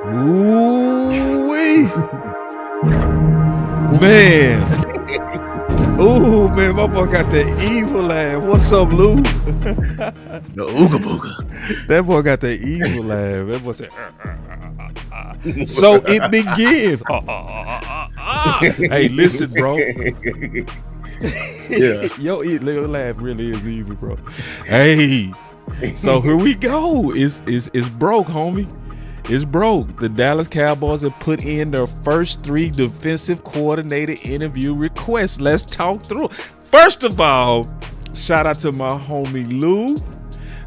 Ooh-wee. Man. Ooh, man, my boy got that evil laugh. What's up, Lou? The ooga booga. That boy got that evil laugh. That boy said, So it begins. Hey, listen, bro. Yeah. Your laugh really is evil, bro. Hey, so here we go. It's broke, homie. It's broke. The Dallas Cowboys have put in their first 3 defensive coordinator interview requests. Let's talk through. First of all, shout out to my homie Lou.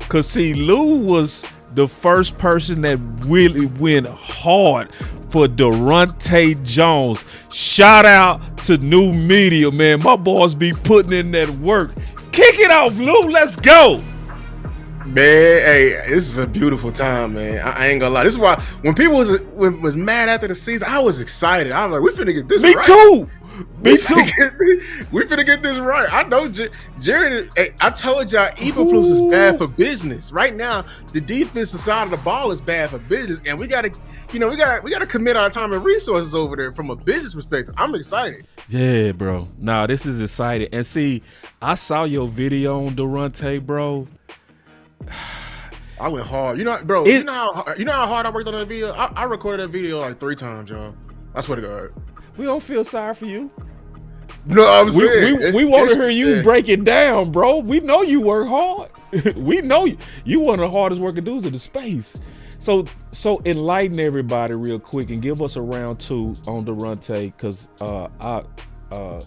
Cause see, Lou was the first person that really went hard for Daronte Jones. Shout out to New Media, man. My boys be putting in that work. Kick it off, Lou. Let's go. Man, hey, this is a beautiful time, man. I ain't gonna lie. This is why when people was mad after the season, I was excited. I was like, we finna get this right. Me too. We finna get this right. I know Jerry. Hey, I told y'all, Ephraim is bad for business. Right now, the defensive side of the ball is bad for business, and we gotta commit our time and resources over there from a business perspective. I'm excited. Yeah, bro. Nah, this is exciting. And see, I saw your video on Daronte, bro. I went hard. You know, bro. You know how hard I worked on that video. I recorded that video like 3 times, y'all. I swear to God. We don't feel sorry for you. No, I'm saying we want to hear you break it down, bro. We know you work hard. We know you one of the hardest working dudes in the space. So enlighten everybody real quick and give us a round 2 on Daronte, because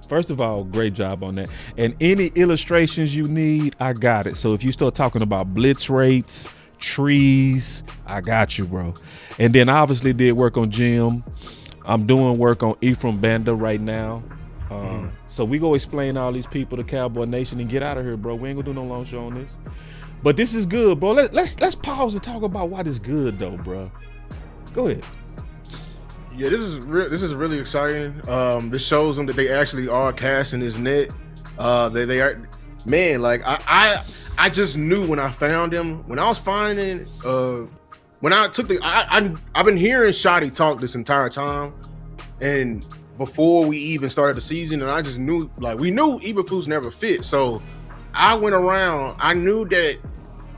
first of all, great job on that. And any illustrations you need, I got it. So if you start talking about blitz rates, trees, I got you, bro. And then I obviously did work on Jim. I'm doing work on Ephraim Banda right now. So we go explain all these people to Cowboy Nation and get out of here, bro. We ain't gonna do no long show on this. But this is good, bro. Let's pause and talk about why this is good, though, bro. Go ahead. Yeah, this is really exciting. This shows them that they actually are casting this net. They are, man. Like I just knew when I found him. When I was finding, when I took I've been hearing Shotty talk this entire time, and before we even started the season, and I just knew, like, we knew Eberflus never fit. So I went around. I knew that,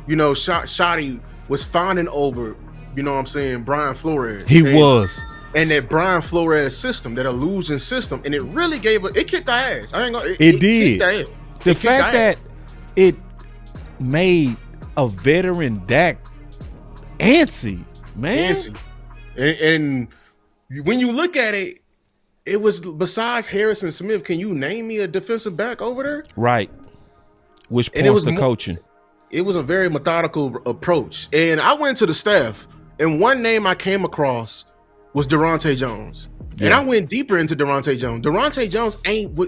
you know, Shotty was finding over, you know what I'm saying, Brian Flores. He was. And that Brian Flores system, that illusion system, and it really it kicked our ass. I ain't gonna. It did. The fact that it made a veteran Dak antsy, man. Antsy. And when you look at it, it was, besides Harrison Smith, can you name me a defensive back over there? Right. Which points to coaching. It was a very methodical approach. And I went to the staff, and one name I came across was Daronte Jones. Yeah. And I went deeper into Daronte Jones. Daronte Jones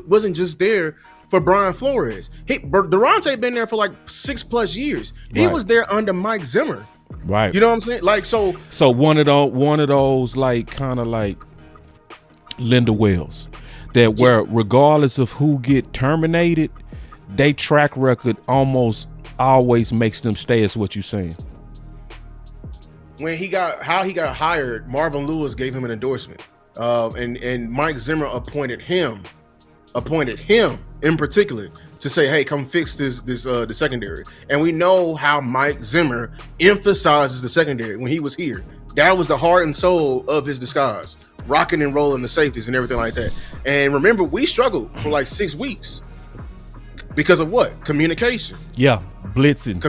wasn't just there for Brian Flores. Daronte been there for like 6+ years. He was there under Mike Zimmer. Right. You know what I'm saying? Like, so one of those like kind of like Linda Wells, that where regardless of who get terminated, they track record almost always makes them stay, is what you're saying. When he got hired, Marvin Lewis gave him an endorsement, and Mike Zimmer appointed him in particular to say, hey, come fix the secondary. And we know how Mike Zimmer emphasizes the secondary when he was here. That was the heart and soul of his disguise, rocking and rolling the safeties and everything like that. And remember, we struggled for like 6 weeks because of what? Communication. Yeah, blitzing.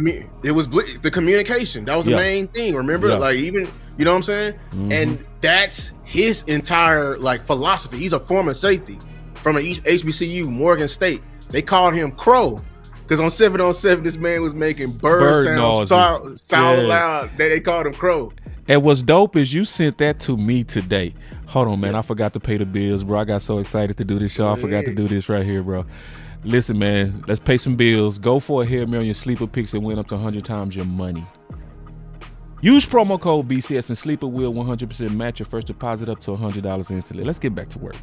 It was the communication. That was the main thing. Remember, like, even, you know what I'm saying? Mm-hmm. And that's his entire like philosophy. He's a former safety from an HBCU, Morgan State. They called him Crow because on 7-on-7, this man was making bird sounds so loud that they called him Crow. And what's dope is you sent that to me today. Hold on, man. I forgot to pay the bills, bro. I got so excited to do this show. I forgot to do this right here, bro. Listen, man, let's pay some bills. Go for a Hail Mary on your sleeper picks and win up to 100 times your money. Use promo code BCS and Sleeper will 100% match your first deposit up to $100 instantly. Let's get back to work.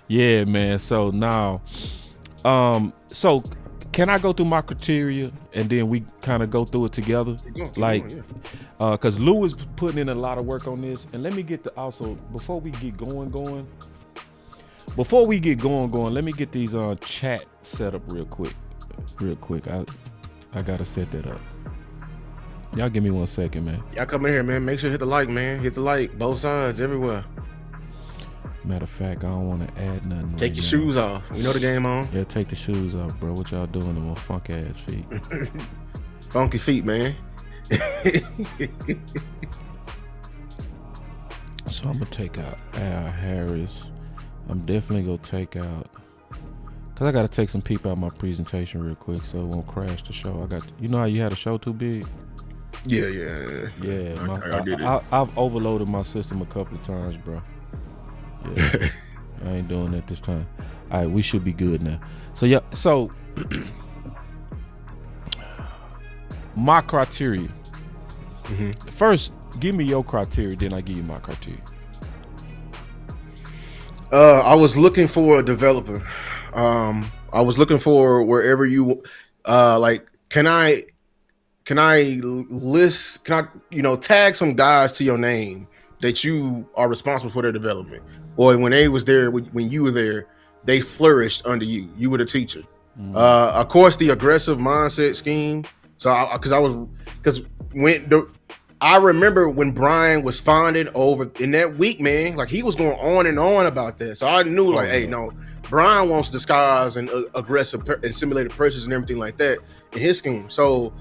Yeah, man. So now, can can I go through my criteria and then we kind of go through it together? Because Lou is putting in a lot of work on this. And let me get before we get going, let me get these chat set up real quick. I gotta set that up. Y'all give me 1 second, man. Y'all come in here, man. Make sure to hit the like, man. Hit the like, both sides, everywhere. Matter of fact, I don't want to add nothing. Take your shoes off. You know the game on. Yeah, take the shoes off, bro. What y'all doing to my funk ass feet? Funky feet, man. So I'm gonna take out Al Harris. I'm definitely gonna take out, cause I gotta take some people out of my presentation real quick so it won't crash the show. You know how you had a show too big? Yeah. I did it. I've overloaded my system a couple of times, bro. Yeah, I ain't doing that this time. All right, we should be good now. So my criteria. Mm-hmm. First, give me your criteria, then I give you my criteria. I was looking for a developer. I was looking for wherever you can I tag some guys to your name that you are responsible for their development, or when they was there, when you were there, they flourished under you. You were the teacher. Mm-hmm. Of course, the aggressive mindset scheme. So I remember when Brian was fonded over in that week, man, like he was going on and on about that. So I knew hey, no, Brian wants disguise and aggressive and simulated pressures and everything like that in his scheme. So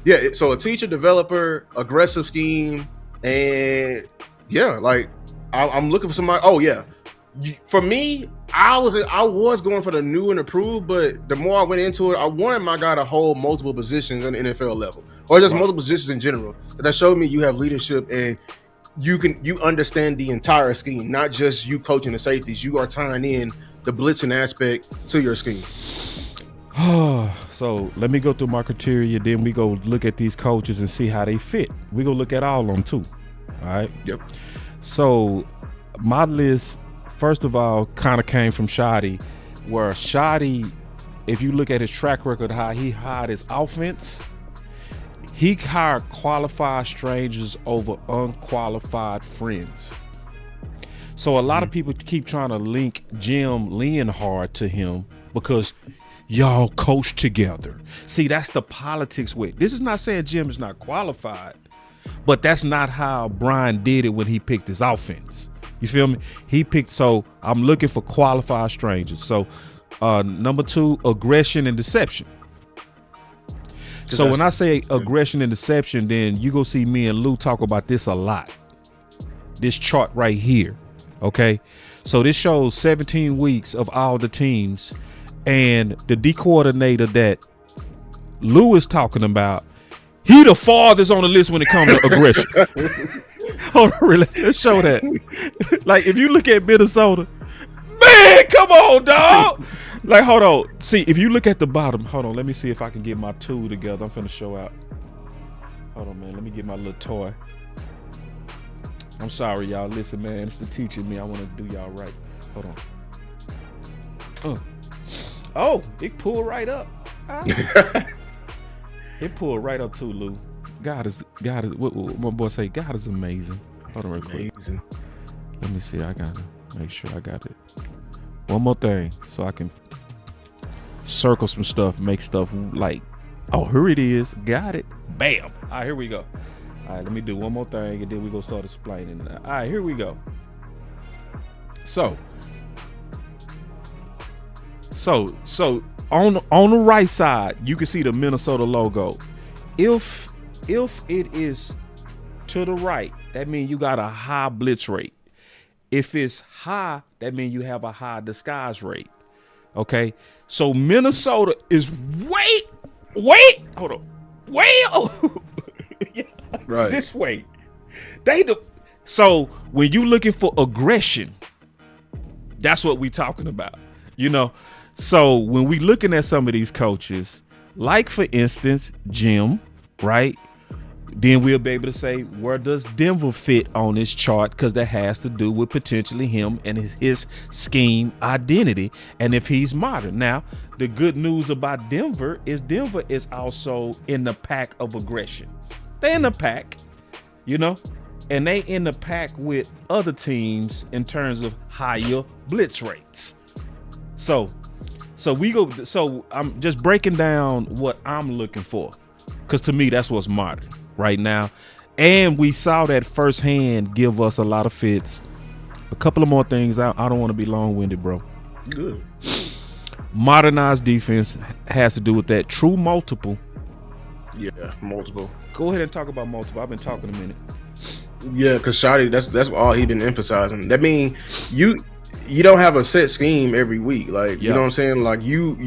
yeah, so a teacher, developer, aggressive scheme, and yeah, like I'm looking for somebody. Oh yeah, for me, I was going for the new and approved, but the more I went into it, I wanted my guy to hold multiple positions on the NFL level, or just multiple positions in general. That showed me you have leadership and you understand the entire scheme, not just you coaching the safeties. You are tying in the blitzing aspect to your scheme. So let me go through my criteria, then we go look at these coaches and see how they fit. We go look at all of them too. All right. Yep. So my list, first of all, kind of came from Shoddy, where Shoddy, if you look at his track record, how he hired his offense, he hired qualified strangers over unqualified friends. So a lot of people keep trying to link Jim Leonhard to him because y'all coach together. See, that's the politics with. This is not saying Jim is not qualified, but that's not how Brian did it when he picked his offense. You feel me? So I'm looking for qualified strangers. So number 2, aggression and deception. So when I say aggression and deception, then you go see me and Lou talk about this a lot. This chart right here. Okay. So this shows 17 weeks of all the teams, and the D coordinator that Lou is talking about, he the farthest on the list when it comes to aggression. Hold on, really? Let's show that. Like, if you look at Minnesota, man, come on, dog. Like, hold on. See, if you look at the bottom, hold on. Let me see if I can get my tool together. I'm finna show out. Hold on, man. Let me get my little toy. I'm sorry, y'all. Listen, man. It's the teacher in me. I want to do y'all right. Hold on. Oh, it pulled right up. It pulled right up too, Lou. God is. What my boy say? God is amazing. Hold on, real quick. Amazing. Let me see. I gotta make sure I got it. One more thing, so I can circle some stuff, make stuff like. Oh, here it is. Got it. Bam. All right, here we go. All right, let me do one more thing, and then we gonna start explaining. All right, here we go. So on the right side, you can see the Minnesota logo. If it is to the right, that means you got a high blitz rate. If it's high, that means you have a high disguise rate. Okay, so Minnesota is hold on, right this way. So when you looking for aggression, that's what we talking about, you know. So when we looking at some of these coaches, like for instance, Jim, right? Then we'll be able to say, where does Denver fit on this chart? Because that has to do with potentially him and his scheme identity, and if he's modern. Now, the good news about Denver is also in the pack of aggression. They're in the pack, and they in the pack with other teams in terms of higher blitz rates. So I'm just breaking down what I'm looking for, because to me, that's what's modern right now. And we saw that firsthand give us a lot of fits. A couple of more things. I don't want to be long-winded, bro. Good. Modernized defense has to do with that. True multiple. Yeah, multiple. Go ahead and talk about multiple. I've been talking a minute. Yeah, because Shotty, that's all he been emphasizing. That means you don't have a set scheme every week. Like, you know what I'm saying? Like you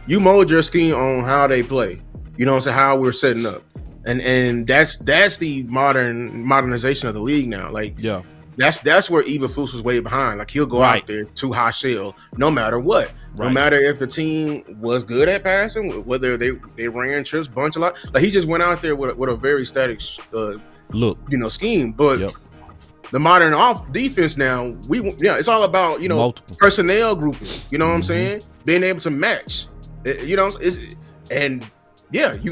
mold your scheme on how they play. You know what I'm saying? How we're setting up. And that's the modernization of the league now. Like, yeah. That's where Eberflus was way behind. Like, he'll go out there too high shell no matter what. Right. No matter if the team was good at passing, whether they ran trips bunch a lot. Like, he just went out there with a very static look, scheme. But the modern defense now, it's all about multiple personnel grouping. You know what I'm saying? Being able to match. You got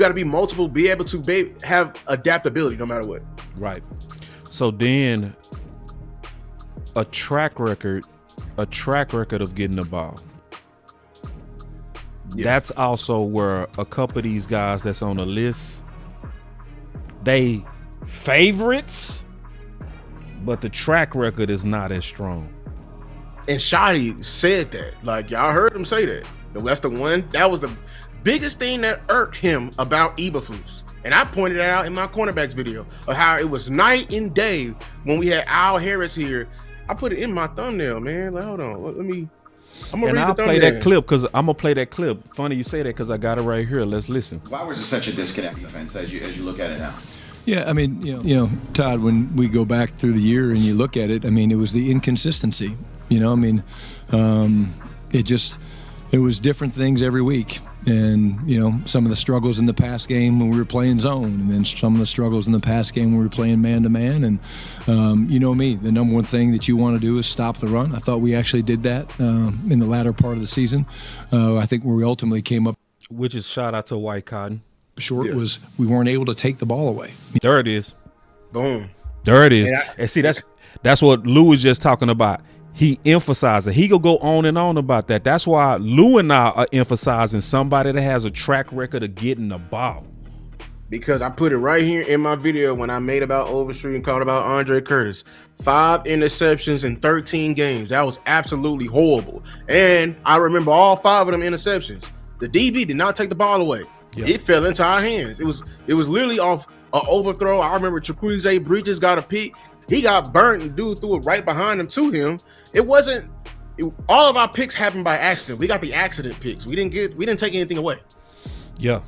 to be multiple, be able to have adaptability no matter what. Right. So then a track record of getting the ball. Yeah. That's also where a couple of these guys that's on the list, they favorites, but the track record is not as strong. And Shotty said that. Like, y'all heard him say that. That's the one. That was the biggest thing that irked him about Eberflus. And I pointed that out in my cornerbacks video of how it was night and day when we had Al Harris here. I put it in my thumbnail, man. Like, hold on. I'm gonna I'll play that clip because I'm gonna play that clip. Funny you say that because I got it right here. Let's listen. Why was it such a disconnect defense as you look at it now? Yeah, I mean, Todd, when we go back through the year and you look at it, I mean, it was the inconsistency. It was different things every week. And, some of the struggles in the pass game when we were playing zone, and then some of the struggles in the pass game when we were playing man-to-man. And, the number one thing that you want to do is stop the run. I thought we actually did that in the latter part of the season. I think where we ultimately came up. Which is shout out to White Cotton. Short was we weren't able to take the ball away. There it is. Boom. There it is. And see, that's what Lou was just talking about. He emphasized it. He could go on and on about that. That's why Lou and I are emphasizing somebody that has a track record of getting the ball. Because I put it right here in my video when I made about Overstreet and called about Andre Curtis. 5 interceptions in 13 games. That was absolutely horrible. And I remember all 5 of them interceptions. The DB did not take the ball away. Yep. It fell into our hands. It was literally off an overthrow. I remember Chiquise Bridges got a pick. He got burnt and dude threw it right behind him to him. All of our picks happened by accident. We got the accident picks. We didn't take anything away. Yeah.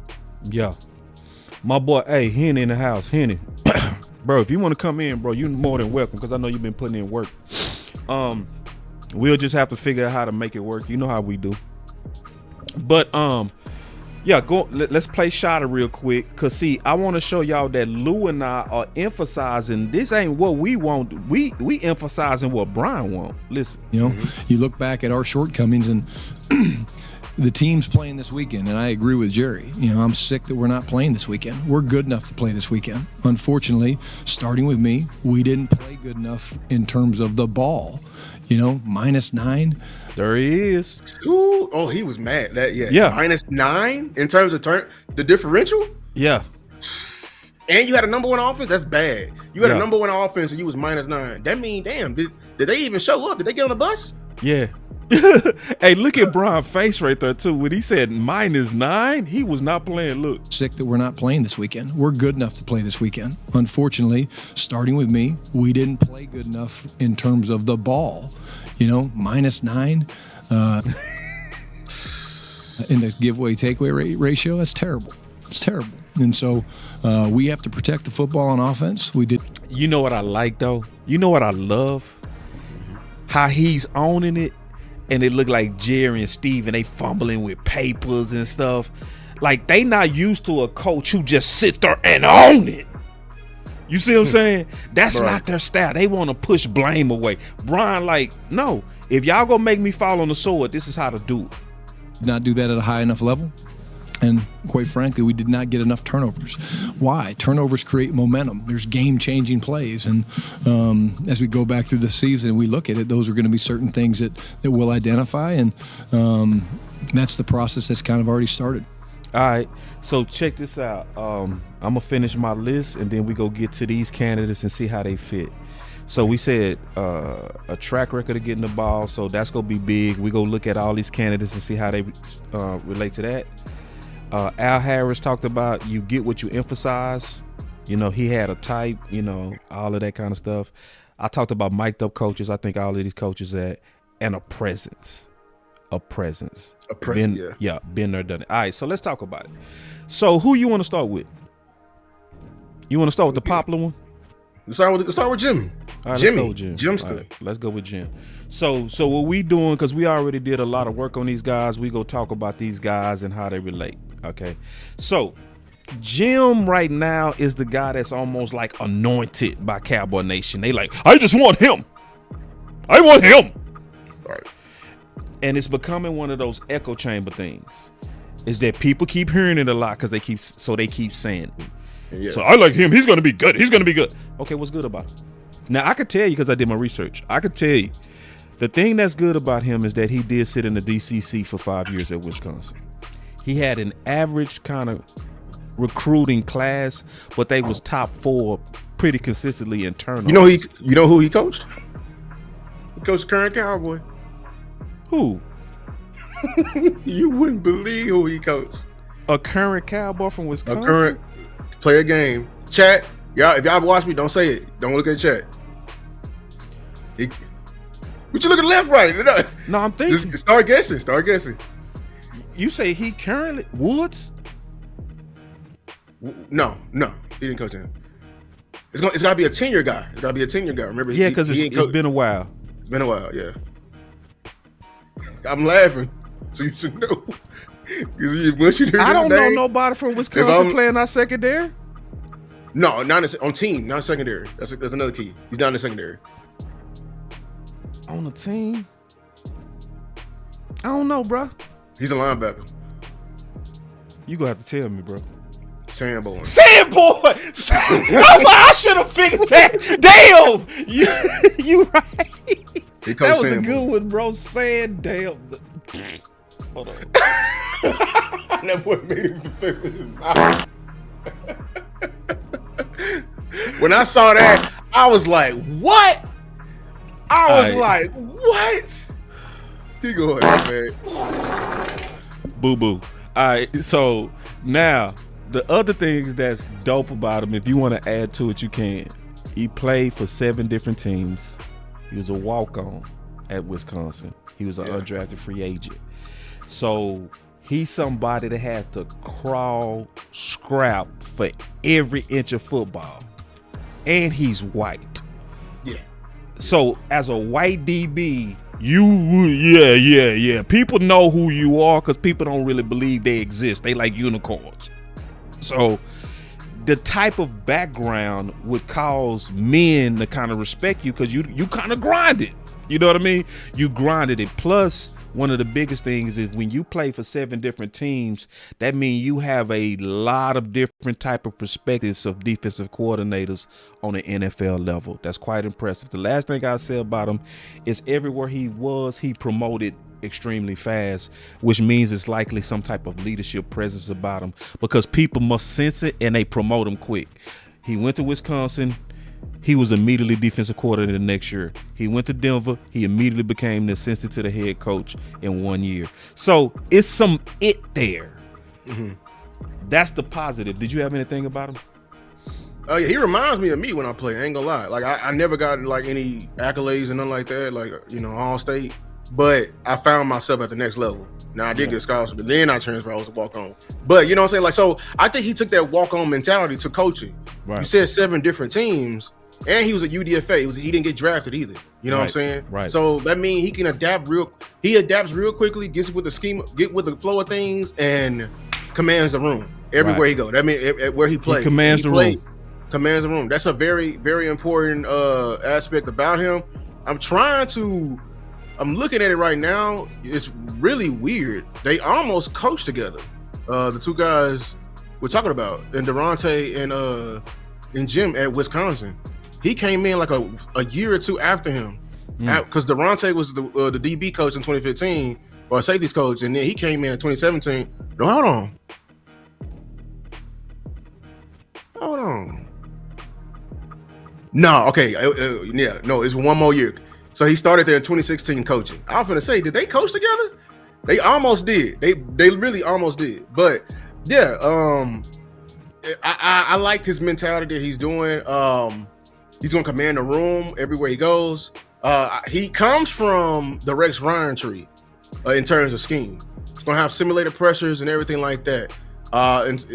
My boy, hey, Henny in the house. Henny. Bro, if you want to come in, bro, you're more than welcome because I know you've been putting in work. We'll just have to figure out how to make it work. You know how we do. But let's play Shotta real quick. Cause see, I want to show y'all that Lou and I are emphasizing this ain't what we want. We emphasizing what Brian want. Listen. You look back at our shortcomings and the team's playing this weekend, and I agree with Jerry. I'm sick that we're not playing this weekend. We're good enough to play this weekend. Unfortunately, starting with me, we didn't play good enough in terms of the ball. -9. There he is. Ooh, oh, he was mad. Yeah. -9 in terms of the differential. Yeah. And you had a number 1 offense. That's bad. You had a number 1 offense and you was -9. That mean, damn. Did they even show up? Did they get on the bus? Yeah. Hey, look at Brian's face right there too. When he said -9, he was not playing. Look. Sick that we're not playing this weekend. We're good enough to play this weekend. Unfortunately, starting with me, we didn't play good enough in terms of the ball. -9 in the giveaway takeaway ratio. That's terrible. It's terrible. And so we have to protect the football on offense. We did. You know what I like though? You know what I love? How he's owning it. And it looked like Jerry and Steven, they fumbling with papers and stuff. Like, they not used to a coach who just sit there and own it. You see what I'm saying? That's not their style. They want to push blame away. Brian, like, no. If y'all gonna make me fall on the sword, this is how to do it. Not do that at a high enough level. And quite frankly, we did not get enough turnovers. Why? Turnovers create momentum. There's game-changing plays. And as we go back through the season, we look at it, those are going to be certain things that we'll identify. And that's the process that's kind of already started. All right, so check this out. I'm going to finish my list, and then we go get to these candidates and see how they fit. So we said a track record of getting the ball, so that's going to be big. We go look at all these candidates and see how they relate to that. Al Harris talked about you get what you emphasize. You know, he had a type, you know, all of that kind of stuff. I talked about mic'd up coaches. I think all of these coaches that, and a presence. Been there, done it. All right, so let's talk about it. So who you want to start with? You want to start with the popular one? Let's start with Jim. All right, Jimmy. let's go with Jim. Jimster. All right, let's go with Jim. So what we doing, because we already did a lot of work on these guys, we go talk about these guys and how they relate. Okay, so Jim right now is the guy that's almost like anointed by Cowboy Nation. They like, I just want him. I want him. All right. And it's becoming one of those echo chamber things. Is that people keep hearing it a lot because they keep saying it. Yeah. So I like him. He's gonna be good. He's gonna be good. Okay, what's good about him? Now I could tell you because I did my research. I could tell you the thing that's good about him is that he did sit in the DCC for 5 years at Wisconsin. He had an average kind of recruiting class, but they was top 4 pretty consistently in turnover. You know who he coached? He coached the current Cowboy. Who? You wouldn't believe who he coached. A current Cowboy from Wisconsin? A current play a game. Chat. Y'all, if y'all watch me, don't say it. Don't look at the chat. But you look at the left, right. No, I'm thinking. Just start guessing. You say he currently Woods? No, he didn't coach him. It's got to be a 10-year guy. Remember? Yeah, because it's been a while. It's been a while. Yeah. I'm laughing, so you should know. I don't know nobody from Wisconsin playing our secondary. No, not on team, not secondary. That's another key. He's not in the secondary. On the team? I don't know, bro. He's a linebacker. You gonna have to tell me, bro. Sanborn. I should have figured that. Damn, you right. That was Sanborn. A good one, bro. Damn. Hold on. That boy made him defend with his mouth. When I saw that, I was like, what? What? Keep going, man. Boo-boo. All right, so now the other things that's dope about him, if you want to add to it, you can. He played for 7 different teams. He was a walk-on at Wisconsin. He was an undrafted free agent. So he's somebody that had to crawl, scrap for every inch of football. And he's white. Yeah. So as a white DB, yeah. People know who you are because people don't really believe they exist. They like unicorns. So the type of background would cause men to kind of respect you because you kind of grinded. You know what I mean? You grinded it. Plus, one of the biggest things is when you play for 7 different teams, that means you have a lot of different type of perspectives of defensive coordinators on the NFL level. That's quite impressive. The last thing I say about him is everywhere he was, he promoted extremely fast, which means it's likely some type of leadership presence about him because people must sense it and they promote him quick. He went to Wisconsin. He was immediately defensive coordinator the next year. He went to Denver. He immediately became the assistant to the head coach in 1 year. So it's some it there. Mm-hmm. That's the positive. Did you have anything about him? Oh yeah, he reminds me of me when I play. I ain't gonna lie. Like I never got like any accolades and nothing like that. Like all state. But I found myself at the next level. Now I did get a scholarship, but then I transferred. I was a walk on. But you know what I'm saying? Like so, I think he took that walk on mentality to coaching. Right. You said 7 different teams. And he was at UDFA. He didn't get drafted either. You know what I'm saying? Right. So that means he adapts real quickly, gets with the schema, get with the flow of things, and commands the room everywhere he go. That means where he plays. Commands the room. Commands the room. That's a very, very important aspect about him. I'm looking at it right now. It's really weird. They almost coached together. The two guys we're talking about, and Daronte and Jim at Wisconsin. He came in like a year or two after him, because Daronte was the DB coach in 2015 or safeties coach, and then he came in 2017. No, hold on. No, okay, it's one more year. So he started there in 2016 coaching. I was gonna say, did they coach together? They almost did. They really almost did. But yeah, I liked his mentality that he's doing. He's gonna command the room everywhere he goes. He comes from the Rex Ryan tree in terms of scheme. He's gonna have simulated pressures and everything like that. And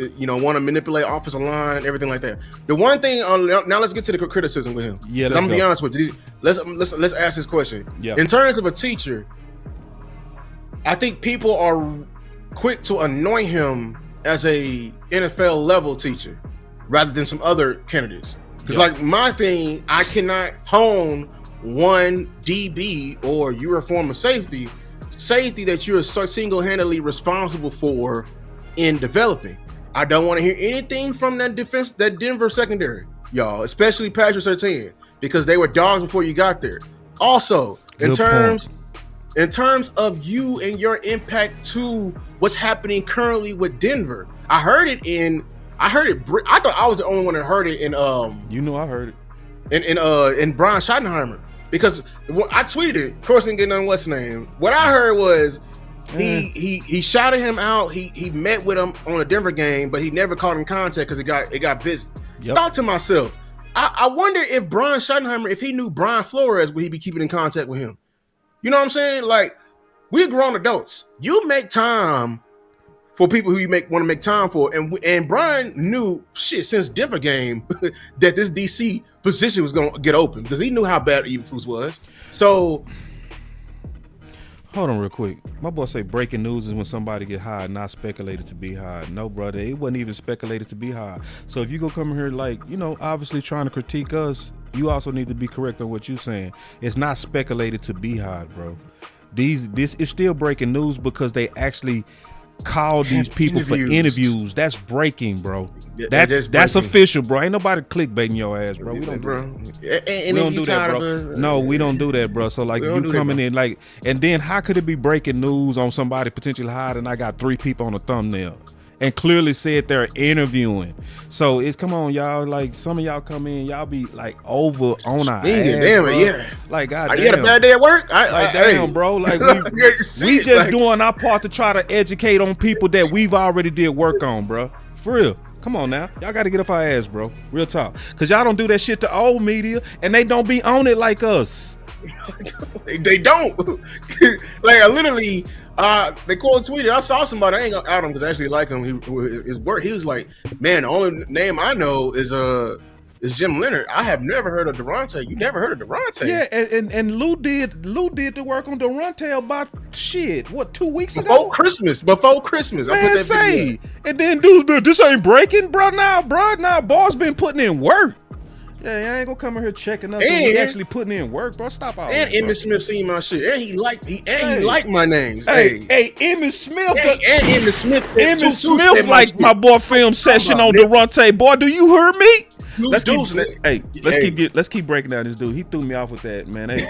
want to manipulate offensive line, everything like that. The one thing, now let's get to the criticism with him. Yeah, I'm gonna be honest with you. Let's ask this question. Yeah. In terms of a teacher, I think people are quick to anoint him as a NFL level teacher rather than some other candidates. Because like my thing, I cannot hone one DB or you're a former safety that you're so single-handedly responsible for in developing. I don't want to hear anything from that Denver secondary, y'all, especially Patrick Surtain, because they were dogs before you got there. Also, in terms of you and your impact to what's happening currently with Denver, I thought I was the only one that heard it in I heard it in Brian Schottenheimer, because I tweeted it. Of course, didn't get none. What's his name? What I heard was he shouted him out. He met with him on a Denver game, but he never called him contact because it got busy. Yep. Thought to myself, I wonder if Brian Schottenheimer, if he knew Brian Flores, would he be keeping in contact with him? You know what I'm saying? Like, we're grown adults. You make time for people who you want to make time for, and Brian knew since Denver game that this DC position was going to get open because he knew how bad Eberflus was. So, hold on real quick. My boy say breaking news is when somebody get hired, not speculated to be hired. No, brother, it wasn't even speculated to be hired. So if you go come here like, obviously trying to critique us, you also need to be correct on what you're saying. It's not speculated to be hired, bro. This is still breaking news because they actually called these people for interviews. That's breaking, bro. That's official, bro. Ain't nobody clickbaiting your ass, bro. We don't do that. We don't do that, bro. No, we don't do that, bro. So like you coming in like, and then how could it be breaking news on somebody potentially hired and I got 3 people on the thumbnail and clearly said they're interviewing? So it's, come on, y'all. Like, some of y'all come in, y'all be like over on our ass, damn bro. It, yeah. Like, goddamn. You had a bad day at work? Damn, bro. Like, we just doing our part to try to educate on people that we've already did work on, bro. For real. Come on now. Y'all got to get off our ass, bro. Real talk. Because y'all don't do that shit to old media, and they don't be on it like us. They don't. Like, I literally, they called tweeted. I saw somebody, I ain't gonna out him because I actually like him. His work. He was like, man, the only name I know is Jim Leonhard. I have never heard of Daronte. You never heard of Daronte? Yeah, and Lou did the work on Daronte about 2 weeks ago? Before Christmas. Man, I put that video. And then dudes be, this ain't breaking, bro. Now, boss been putting in work. Yeah, I ain't gonna come in here checking up. And we actually putting in work, bro. Stop all and that, Emmitt Smith seen my shit, and he liked my names. Hey, Emmitt Smith. And Emmitt Smith. Emmitt Smith like my boy film session on Daronte. Boy, do you hear me? Let's keep breaking down this dude. He threw me off with that, man. Hey,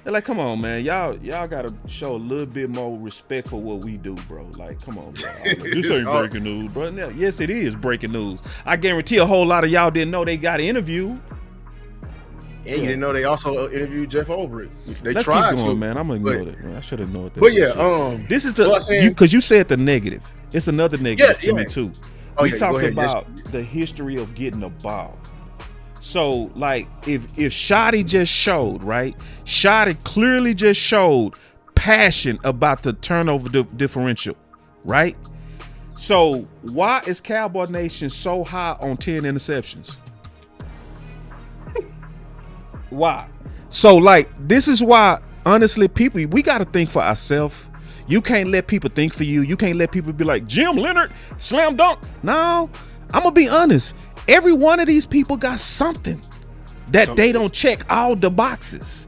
they're like, come on, man. Y'all gotta show a little bit more respect for what we do, bro. Like, come on, bro. This ain't breaking news, bro. Now, yes, it is breaking news. I guarantee a whole lot of y'all didn't know they got interviewed. And you didn't know they also interviewed Jeff Ulbrich. Let's tried keep going, to, man. I'm gonna ignore that, man. I should have known that. But yeah, this is because you said the negative. It's another negative to me too. We talked about the history of getting a ball. So, like, if Shotty just showed, right? Shotty clearly just showed passion about the turnover differential, right? So, why is Cowboy Nation so high on 10 interceptions? Why? So, like, this is why, honestly, people, we got to think for ourselves. You can't let people think for you. You can't let people be like, Jim Leonhard, slam dunk. No, I'm going to be honest. Every one of these people got something that they don't check all the boxes.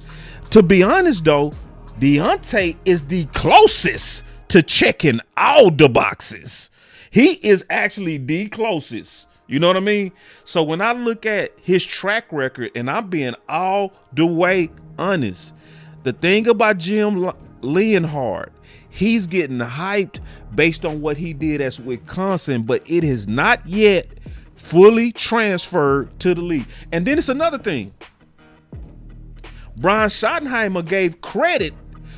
To be honest, though, Daronte is the closest to checking all the boxes. He is actually the closest. You know what I mean? So when I look at his track record, and I'm being all the way honest, the thing about Jim Leonhard, he's getting hyped based on what he did as Wisconsin, but it has not yet fully transferred to the league. And then it's another thing. Brian Schottenheimer gave credit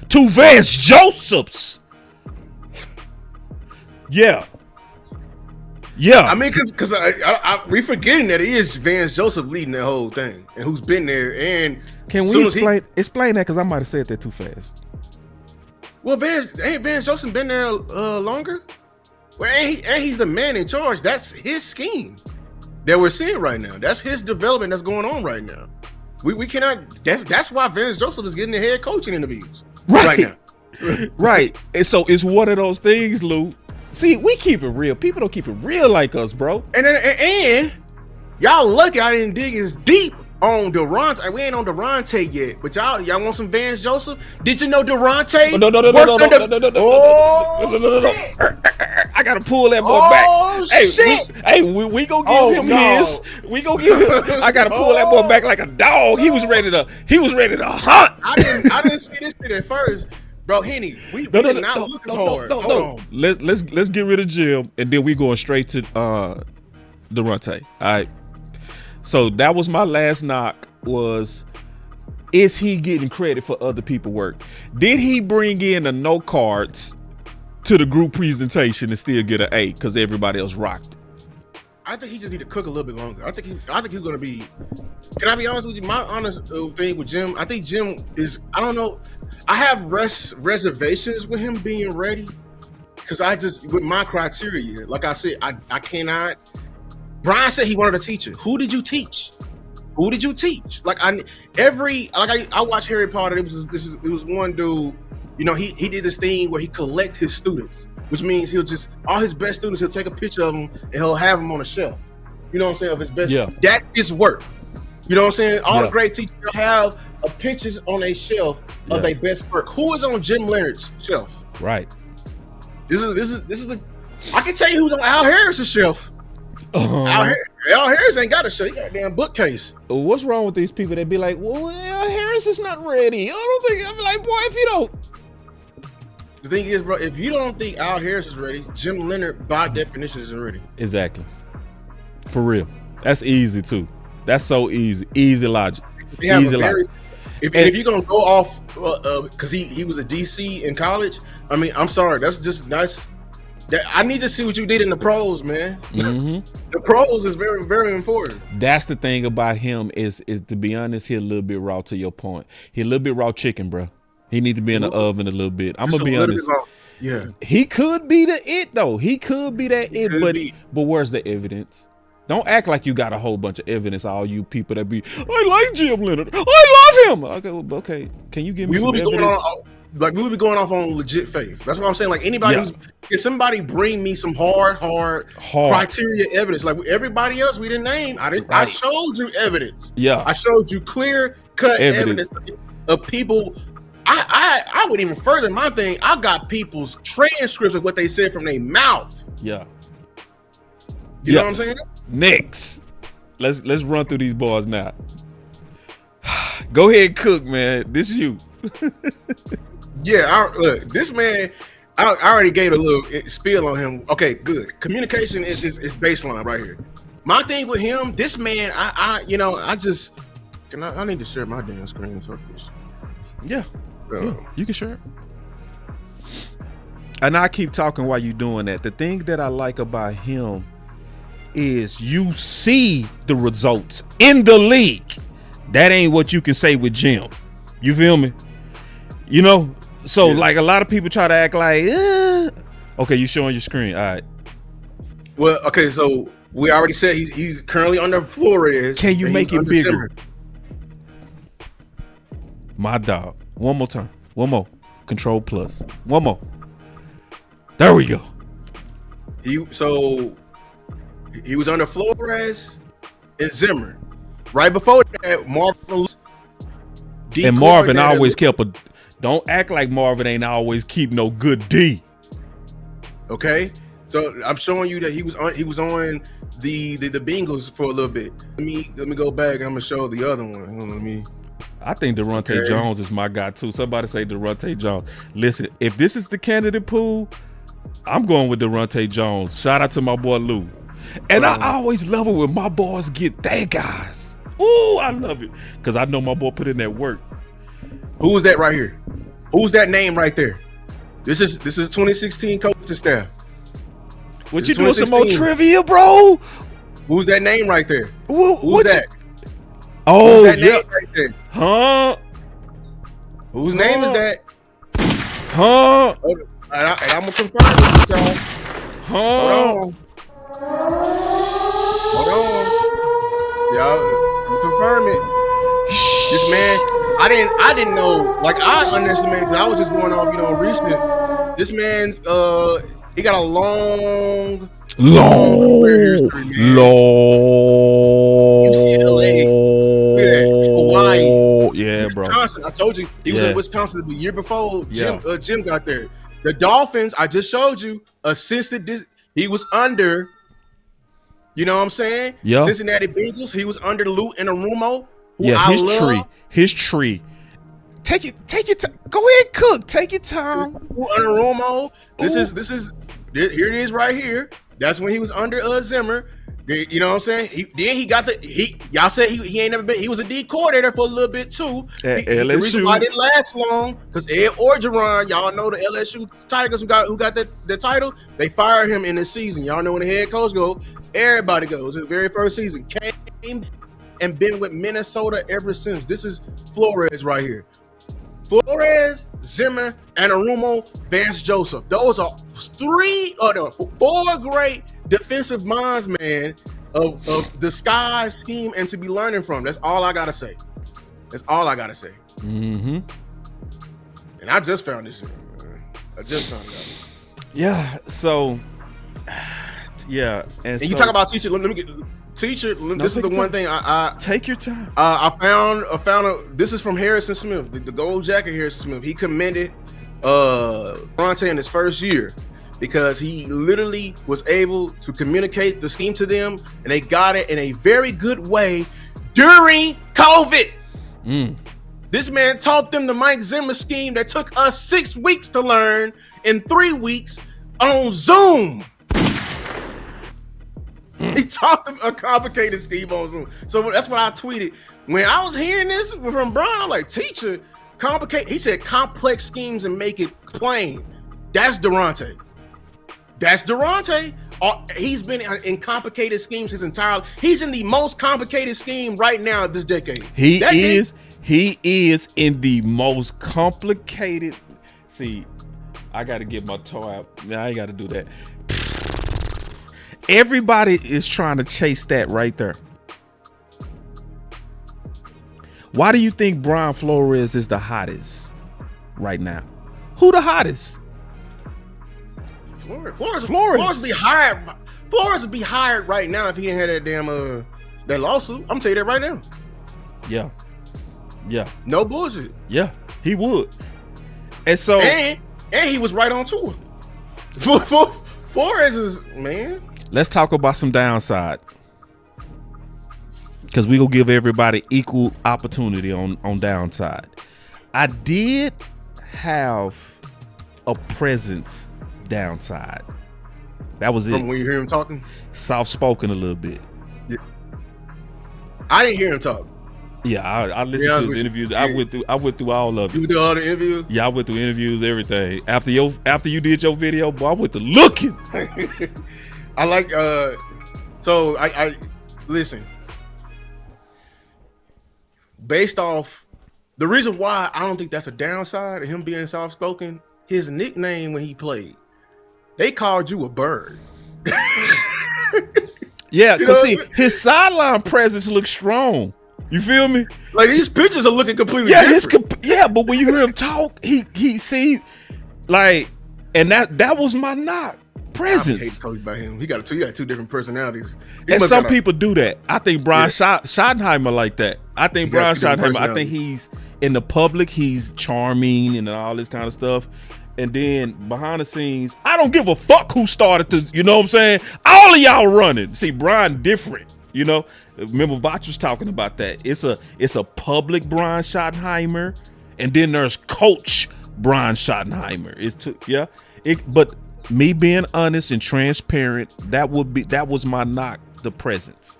to Vance Joseph's. Yeah. I mean, because we forgetting that it is Vance Joseph leading that whole thing, and who's been there. And can we explain that? Because I might have said that too fast. Well, ain't Vance Joseph been there longer? Well, he's the man in charge. That's his scheme that we're seeing right now. That's his development that's going on right now. We cannot. That's why Vance Joseph is getting the head coaching interviews right now. Right. And so it's one of those things, Lou. See, we keep it real. People don't keep it real like us, bro. And y'all lucky I didn't dig as deep on Daronte. We ain't on Daronte yet, but y'all want some Vance Joseph? Did you know Daronte? No. I gotta pull that boy back. Hey, we gonna give him his. We gonna give him. I gotta pull that boy back like a dog. He was ready to hunt. I didn't see this shit at first. Bro, Henny, we did not look as hard. Hold on. Let's get rid of Jim, and then we going straight to Daronte. All right. So that was my last knock. Is he getting credit for other people's work? Did he bring in the no cards to the group presentation and still get an A because everybody else rocked? I think he just need to cook a little bit longer. I think he's gonna be. Can I be honest with you? My honest thing with Jim, I think Jim is. I don't know. I have reservations with him being ready because with my criteria, like I said, I cannot. Brian said he wanted a teacher. Who did you teach? Like I watched Harry Potter. It was one dude. You know, he did this thing where he collect his students, which means all his best students, he'll take a picture of them and he'll have them on a shelf. You know what I'm saying? Of his best. Yeah. That is work. You know what I'm saying? All the great teachers have a pictures on a shelf of their best work. Who is on Jim Leonhard's shelf? Right. This is the. I can tell you who's on Al Harris's shelf. Al Harris ain't got a shelf. He got a damn bookcase. What's wrong with these people that be like, well, Al Harris is not ready? I don't think. I'm like, boy, if you don't. The thing is, bro, if you don't think Al Harris is ready, Jim Leonhard, by definition, isn't ready. Exactly. For real. That's easy, too. That's so easy. Easy logic. Easy logic. If you're going to go off, because he was a DC in college, I mean, I'm sorry. That's just nice. I need to see what you did in the pros, man. Mm-hmm. The pros is very, very important. That's the thing about him is to be honest, he a little bit raw to your point. He a little bit raw chicken, bro. He need to be in the oven a little bit. I'm gonna be honest. Yeah, he could be the it though. He could be that it, but where's the evidence? Don't act like you got a whole bunch of evidence. All you people that be, I like Jim Leonhard. I love him. Okay. Can you give me some evidence? We will be going off on legit faith. That's what I'm saying. Like anybody if somebody bring me some hard criteria evidence, like everybody else we didn't name. I showed you evidence. Yeah, I showed you clear cut evidence of people. I went even further in my thing. I got people's transcripts of what they said from their mouth. Yeah. You know what I'm saying? Next, let's run through these bars now. Go ahead, Cook, man. This is you. Yeah, look, this man, I already gave a little spiel on him. Okay, good. Communication is baseline right here. My thing with him, this man, I need to share my damn screen for this. Yeah, you can share it. And I keep talking while you doing that. The thing that I like about him is you see the results in the league. That ain't what you can say with Jim. You feel me? You know? So like a lot of people try to act like, okay, you showing your screen. All right. Well, okay, so we already said he's currently under Flores. Can you make it bigger? My dog. One more time. One more. Control plus. One more. There we go. He was under Flores and Zimmer. Right before that, Marvin and Marvin always kept a. Don't act like Marvin ain't always keep no good D. Okay, so I'm showing you that he was on the Bengals for a little bit. Let me go back and I'm gonna show the other one. Hold on, I think Daronte Jones is my guy too. Somebody say Daronte Jones. Listen, if this is the candidate pool, I'm going with Daronte Jones. Shout out to my boy Lou. And I always love it when my boys get their guys. Ooh, I love it because I know my boy put in that work. Who is that right here? Who's that name right there? This is 2016 coaching staff. What you doing some more trivia, bro? Who's that name right there? Who's that? Oh, that yeah. name right there? Huh? Whose name is that? Huh? And I'm gonna confirm it with y'all. Huh? Hold on. Y'all, I'm confirm it. This man, I didn't know. Like I underestimated because I was just going off, recent. This man's he got a long UCLA, Hawaii, yeah, Wisconsin. bro. I told you he was in Wisconsin the year before Jim got there. The Dolphins, I just showed you, assisted this. He was under. You know what I'm saying? Yeah. Cincinnati Bengals. He was under Lou Anarumo. His tree. Take your time. Go ahead, cook. Take your time. Lou Anarumo. This is here it is right here. That's when he was under Zimmer. You know what I'm saying? Y'all said he ain't never been. He was a D coordinator for a little bit too. The reason why it didn't last long because Ed Orgeron, y'all know the LSU Tigers who got the title. They fired him in the season. Y'all know when the head coach go. Everybody goes. His very first season came and been with Minnesota ever since. This is Flores right here. Flores, Zimmer, Anarumo, Vance Joseph. Those are four great defensive minds, man, of the sky scheme and to be learning from. That's all I gotta say. Mm-hmm. And I just found this. I just found it out. Yeah. So. Yeah, and you talk about teacher. Let me get teacher. This is the one thing I take your time. I found this is from Harrison Smith, the gold jacket Harrison Smith. He commended Daronte in his first year because he literally was able to communicate the scheme to them, and they got it in a very good way during COVID. This man taught them the Mike Zimmer scheme that took us 6 weeks to learn in 3 weeks on Zoom. He taught them a complicated scheme on Zoom. So that's what I tweeted. When I was hearing this from Brian, I'm like, teacher, complicate. He said complex schemes and make it plain. That's Daronte. He's been in complicated schemes his entire life. He's in the most complicated scheme right now this decade. He is in the most complicated. See, I got to get my toe out. Now I got to do that. Everybody is trying to chase that right there. Why do you think Brian Flores is the hottest right now? Who the hottest? Flores be hired. Flores would be hired right now if he ain't had that damn that lawsuit. I'm gonna tell you that right now. Yeah. No bullshit. Yeah, he would. And so and he was right on tour. Flores is, man. Let's talk about some downside, because we gonna give everybody equal opportunity on downside. I did have a presence downside. That was it. From when you hear him talking? Soft spoken a little bit. Yeah. I didn't hear him talk. Yeah, I listened to his interviews. I went through all of it. You went through all the interviews? Yeah, I went through interviews, everything. After you did your video, boy, I went to looking. I like so I listen. Based off the reason why I don't think that's a downside of him being soft spoken, his nickname when he played, they called you a bird. Yeah, because see, his sideline presence looks strong. You feel me? Like these pictures are looking completely different. But when you hear him talk, he seemed like And that was my knock. I hate Presence. to talk about him. He got two different personalities. He And must some got a- people do that. I think Brian Yeah. Schottenheimer like that. I think He got Brian two different Schottenheimer, I think he's in the public, he's charming and all this kind of stuff. And then behind the scenes, I don't give a fuck who started this. You know what I'm saying? All of y'all running. See, Brian different. You know, remember Vach was talking about that. It's a public Brian Schottenheimer, and then there's Coach Brian Schottenheimer. But me being honest and transparent, that was my knock. The presence.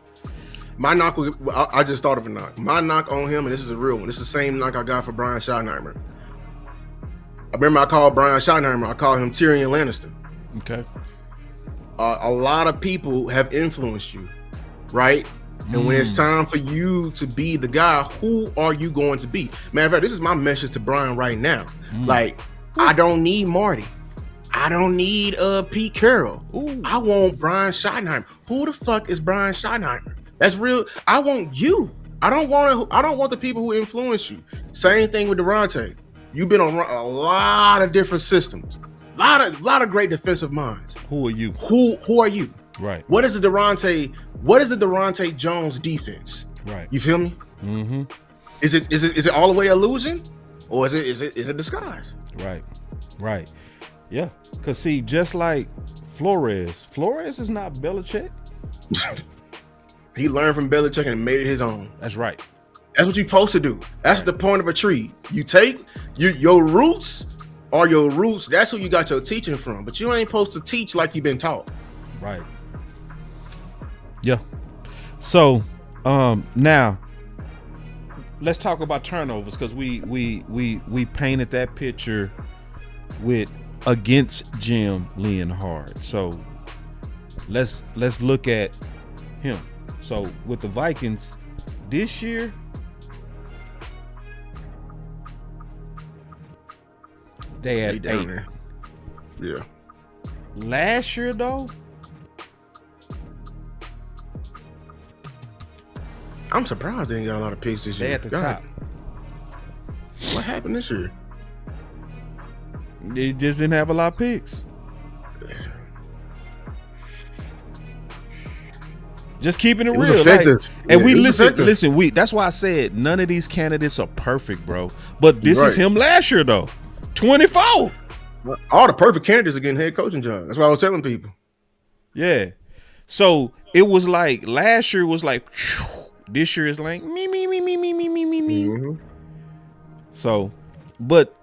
My knock was, I just thought of a knock. My knock on him, and this is a real one. This is the same knock I got for Brian Schottenheimer. I remember I called Brian Schottenheimer. I called him Tyrion Lannister. Okay. A lot of people have influenced you, right? And when it's time for you to be the guy, who are you going to be? Matter of fact, this is my message to Brian right now. Like, I don't need Marty. I don't need Pete Carroll. Ooh. I want Brian Schottenheimer. Who the fuck is Brian Schottenheimer? That's real. I want you. I don't want the people who influence you. Same thing with Daronte. You've been on a lot of different systems. A lot of great defensive minds. Who are you? Who are you? Right. What is the Daronte Jones defense? Right. You feel me? Mm-hmm. Is it all the way illusion, or is it disguise? Right. Yeah. Cause see, just like Flores is not Belichick. He learned from Belichick and made it his own. That's right. That's what you're supposed to do. That's the point of a tree. You take your roots are your roots. That's who you got your teaching from. But you ain't supposed to teach like you've been taught. Right. Yeah. So now let's talk about turnovers, because we painted that picture with against Jim Leonhard. So let's look at him. So with the Vikings this year, they had down 8. there. Yeah. Last year though, I'm surprised they ain't got a lot of picks this year. they at the God, top. What happened this year? They just didn't have a lot of picks. Just keeping it was real. effective. And Yeah, we it was effective. listen, that's why I said none of these candidates are perfect, bro. But this is Right. him last year though. 24. All the perfect candidates are getting head coaching jobs. That's what I was telling people. Yeah. So it was like last year was like whew, this year is like me. Mm-hmm. So, but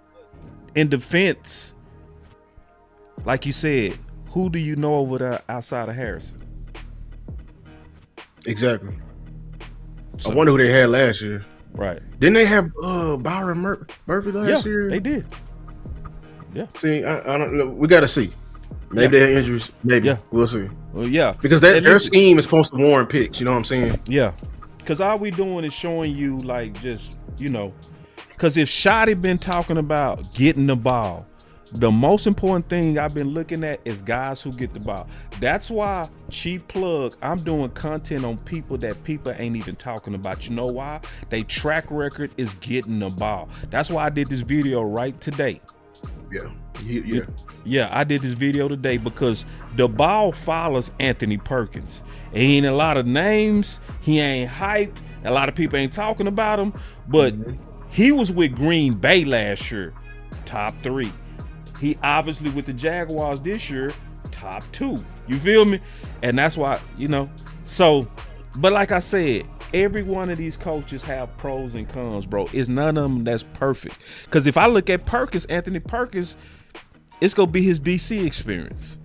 in defense, like you said, who do you know over there outside of Harrison? Exactly. So, I wonder who they had last year. right. Didn't they have Byron Murphy last year? They did. Yeah. See, I don't know. We got to see. Maybe they had injuries. Maybe. Yeah. We'll see. Well, yeah. Because And their listen- scheme is supposed to warrant picks. You know what I'm saying? Yeah. Because all we doing is showing you, like, just, you know, because if Shotty been talking about getting the ball, the most important thing I've been looking at is guys who get the ball. That's why, cheap plug, I'm doing content on people that people ain't even talking about. You know why? They track record is getting the ball. That's why I did this video right today. Yeah. Yeah. Yeah, I did this video today because the ball follows Anthony Perkins. He ain't a lot of names. He ain't hyped. A lot of people ain't talking about him. But he was with Green Bay last year, top 3. He obviously with the Jaguars this year, top 2. You feel me? And that's why, you know. So, but like I said, every one of these coaches have pros and cons, bro. It's none of them that's perfect. Because if I look at Perkins, Anthony Perkins, it's going to be his DC experience.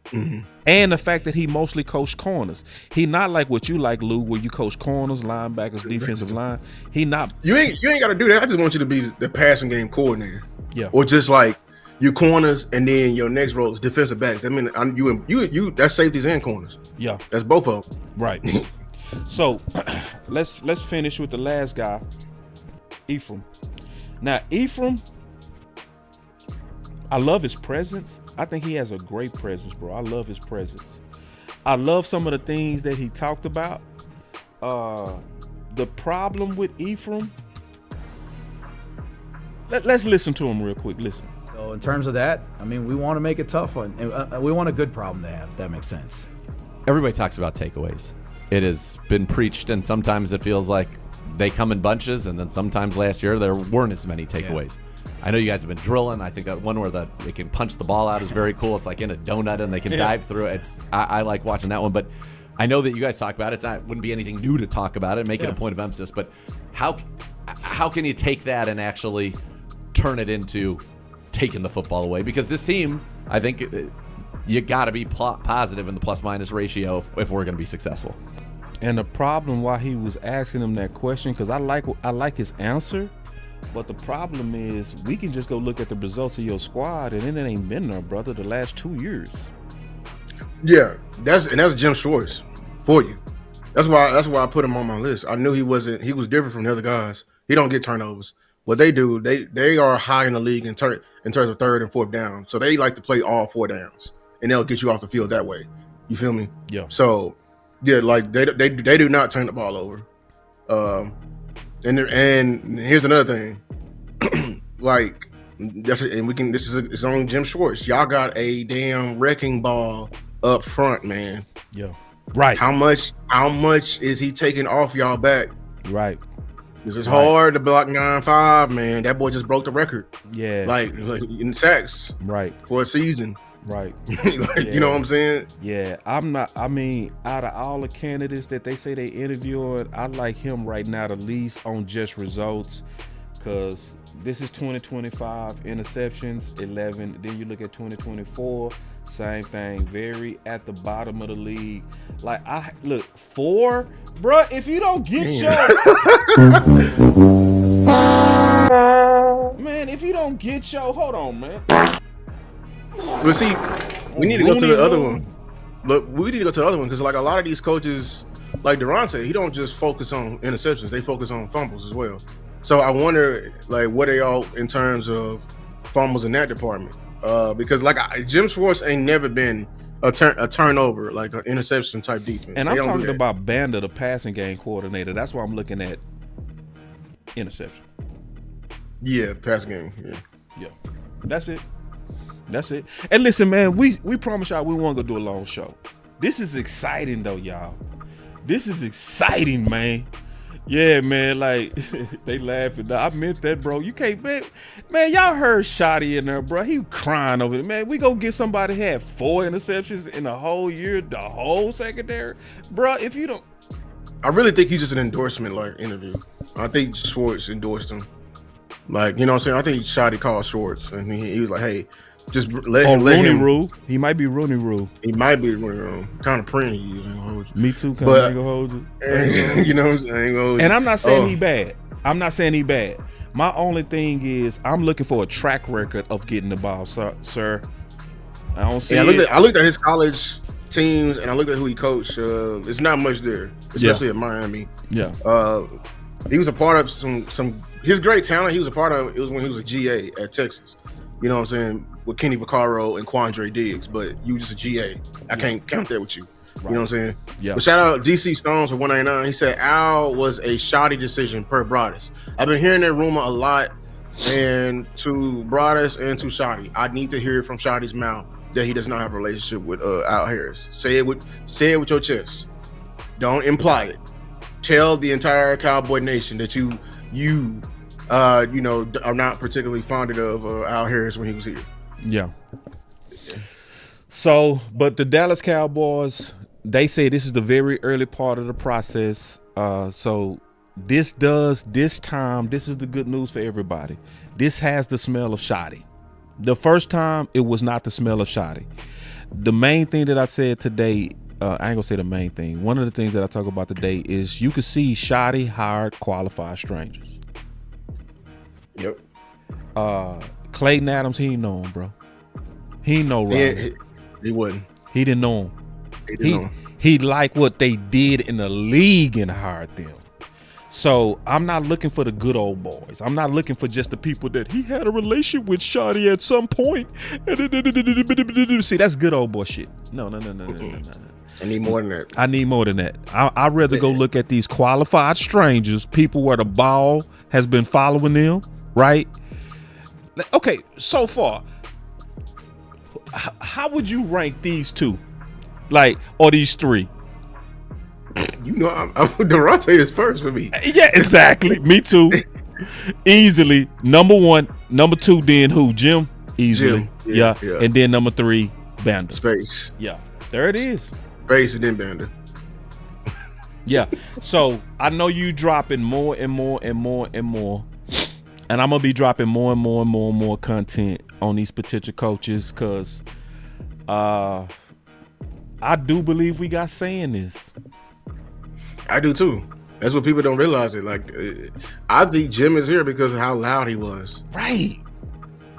Mm-hmm. And the fact that he mostly coached corners. He not like what you like, Lou, where you coach corners, linebackers, defensive line. He not. You ain't got to do that. I just want you to be the passing game coordinator. Yeah. Or just like your corners, and then your next role is defensive backs. I mean, you that's safeties and corners. Yeah. That's both of them. Right. So let's finish with the last guy, Ephraim. Now, Ephraim, I love his presence. I think he has a great presence, bro. I love his presence. I love some of the things that he talked about. The problem with Ephraim, let's listen to him real quick. Listen. So So in terms of that, I mean, we want to make it tough. We want a good problem to have, if that makes sense. Everybody talks about takeaways. It has been preached, and sometimes it feels like they come in bunches, and then sometimes last year there weren't as many takeaways. Yeah. I know you guys have been drilling. I think that one where they can punch the ball out is very cool. It's like in a donut, and they can dive through it. I like watching that one, but I know that you guys talk about it. It wouldn't be anything new to talk about it, make it a point of emphasis, but how can you take that and actually turn it into taking the football away? Because this team, I think you got to be positive in the plus-minus ratio if we're going to be successful. And the problem why he was asking him that question, because I like his answer, but the problem is we can just go look at the results of your squad, and it ain't been there, brother, the last 2 years. Yeah, that's Jim Schwartz for you. That's why I put him on my list. I knew he was different from the other guys. He don't get turnovers. What they do, they are high in the league in terms of third and fourth down. So they like to play all 4 downs, and they'll get you off the field that way. You feel me? Yeah. So yeah, like they do not turn the ball over. And here's another thing, like this is on Jim Schwartz. Y'all got a damn wrecking ball up front, man. Yeah. Right. How much is he taking off y'all back? Right. This is hard to block 9.5, man. That boy just broke the record. Yeah. Like in sacks. Right. For a season. Right. You know what I'm saying? Yeah. Out of all the candidates that they say they interviewing, I like him right now the least on just results, because this is 2025 interceptions, 11. Then you look at 2024, same thing, very at the bottom of the league. Like, 4, bruh, if you don't get man, if you don't get hold on, man. But see, we need to go to the other one. But we need to go to the other one, because like a lot of these coaches, like Daronte, he don't just focus on interceptions; they focus on fumbles as well. So I wonder, like, what are y'all in terms of fumbles in that department? Because like Jim Schwartz ain't never been a turnover, like an interception type defense. And I'm talking about Banda, the passing game coordinator. That's why I'm looking at interception. Yeah, passing game. Yeah. That's it. And listen, man, we promise y'all we won't go do a long show. This is exciting though, y'all. This is exciting, man. Yeah, man, like they laughing. I meant that, bro. You can't, man. Y'all heard Shotty in there, bro. He crying over it, man. We go get somebody who had 4 interceptions in the whole year, the whole secondary, bro. If you don't, I really think he's just an endorsement, like interview. I think Schwartz endorsed him, like, you know what I'm saying. I think Shotty called Schwartz, and he was like, "Hey, just let him." Rule. He might be Rooney Rule. He might be Rooney Rule. Kind of pretty. Me too. Kind of gonna hold you. You know what I'm saying? And I'm not saying he bad. I'm not saying he bad. My only thing is I'm looking for a track record of getting the ball, sir. I don't see. I looked at his college teams, and I looked at who he coached. It's not much there, especially at Miami. Yeah. He was a part of some his great talent. He was a part of it was when he was a GA at Texas. You know what I'm saying? With Kenny Vaccaro and Quandre Diggs, but you just a GA. I can't count that with you. Right. You know what I'm saying? Yeah. But shout out DC Stones for 199. He said Al was a shoddy decision per Broadus. I've been hearing that rumor a lot, and to Broadus and to Shoddy, I need to hear it from Shoddy's mouth that he does not have a relationship with Al Harris. Say it with your chest. Don't imply it. Tell the entire Cowboy Nation that you are not particularly fond of Al Harris when he was here. Yeah. So, but the Dallas Cowboys, they say this is the very early part of the process. So this is the good news for everybody. This has the smell of shoddy. The first time, it was not the smell of shoddy. The main thing that I said today, I ain't gonna say the main thing. One of the things that I talk about today is you can see shoddy hired qualified strangers. Yep. Clayton Adams, he ain't know him, bro. He ain't know Ronald. He wouldn't. He didn't know him. He didn't know him. He liked what they did in the league and hired them. So I'm not looking for the good old boys. I'm not looking for just the people that he had a relationship with Shoddy at some point. See, that's good old boy shit. No. I need more than that. I need more than that. I'd rather go look at these qualified strangers, people where the ball has been following them, right? Okay, so far, how would you rank these two, like, or these three? You know, I'm Daronte is first for me. Yeah, exactly. Me too. Easily number 1, number 2. Then who? Jim. Easily. Jim. Yeah. Yeah. And then number 3, Banda. Space. Yeah. There it is. Space and then Banda. Yeah. So I know you dropping more and more and more and more, and I'm gonna be dropping more and more and more and more content on these potential coaches, because I do believe we got saying this. I do too. That's what people don't realize. It like, I think Jim is here because of how loud he was. Right.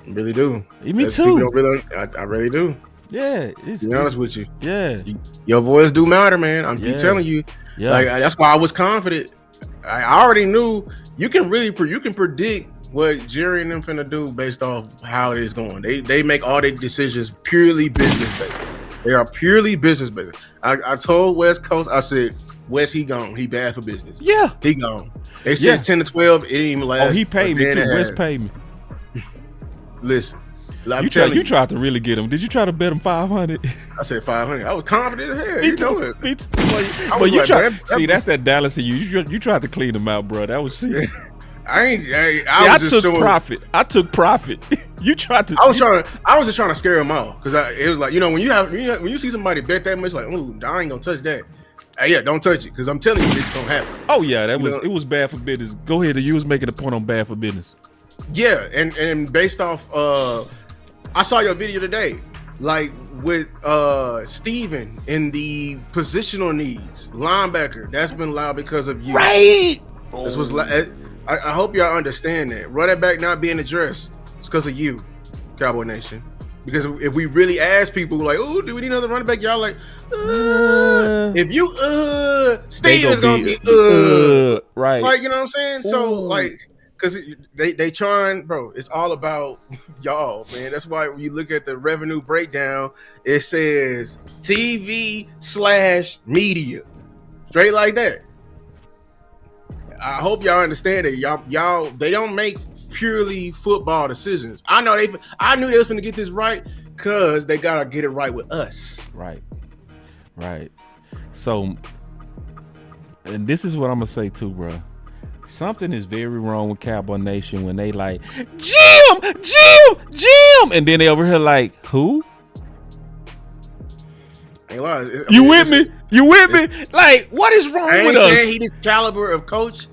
I really do. Me That's too. People don't realize, I really do. Yeah. To be honest with you. Yeah. Your voice do matter, man. I'm be telling you. Yeah. Like, that's why I was confident. I already knew you can predict what Jerry and them finna do based off how it is going. They make all their decisions purely business based. They are purely business based. I told West Coast, I said, West, he gone. He bad for business. Yeah. He gone. They said 10 to 12. It didn't even last. Oh, he paid me too. West paid me. Listen. You tried to really get him. Did you try to bet him 500? I said 500. I was confident as hell. You know it. Me too. But you tried. See, that's that Dallas in you. You tried to clean him out, bro. That was shit. I took profit. I took profit. You tried to. I was just trying to scare him out, because it was like, when you see somebody bet that much, like, ooh, I ain't gonna touch that. Yeah, don't touch it, because I'm telling you, it's gonna happen. Oh yeah, it was bad for business. Go ahead. You was making a point on bad for business. Yeah, and based off, I saw your video today, like with Steven in the positional needs linebacker. That's been loud because of you. Right. This was. I hope y'all understand that. Running back not being addressed, it's because of you, Cowboy Nation. Because if we really ask people, like, oh, do we need another running back? Y'all like, if you Steve is gonna be right. Like, you know what I'm saying? So like, because they trying, bro. It's all about y'all, man. That's why when you look at the revenue breakdown, it says TV/media, straight like that. I hope y'all understand that y'all they don't make purely football decisions. I knew they was gonna get this right, because they gotta get it right with us. Right. So, and this is what I'm gonna say too, bro. Something is very wrong with Cowboy Nation when they like Jim, and then they over here like, who? Ain't lying. You with me? Like, what is wrong with us? I ain't saying he this caliber of coach.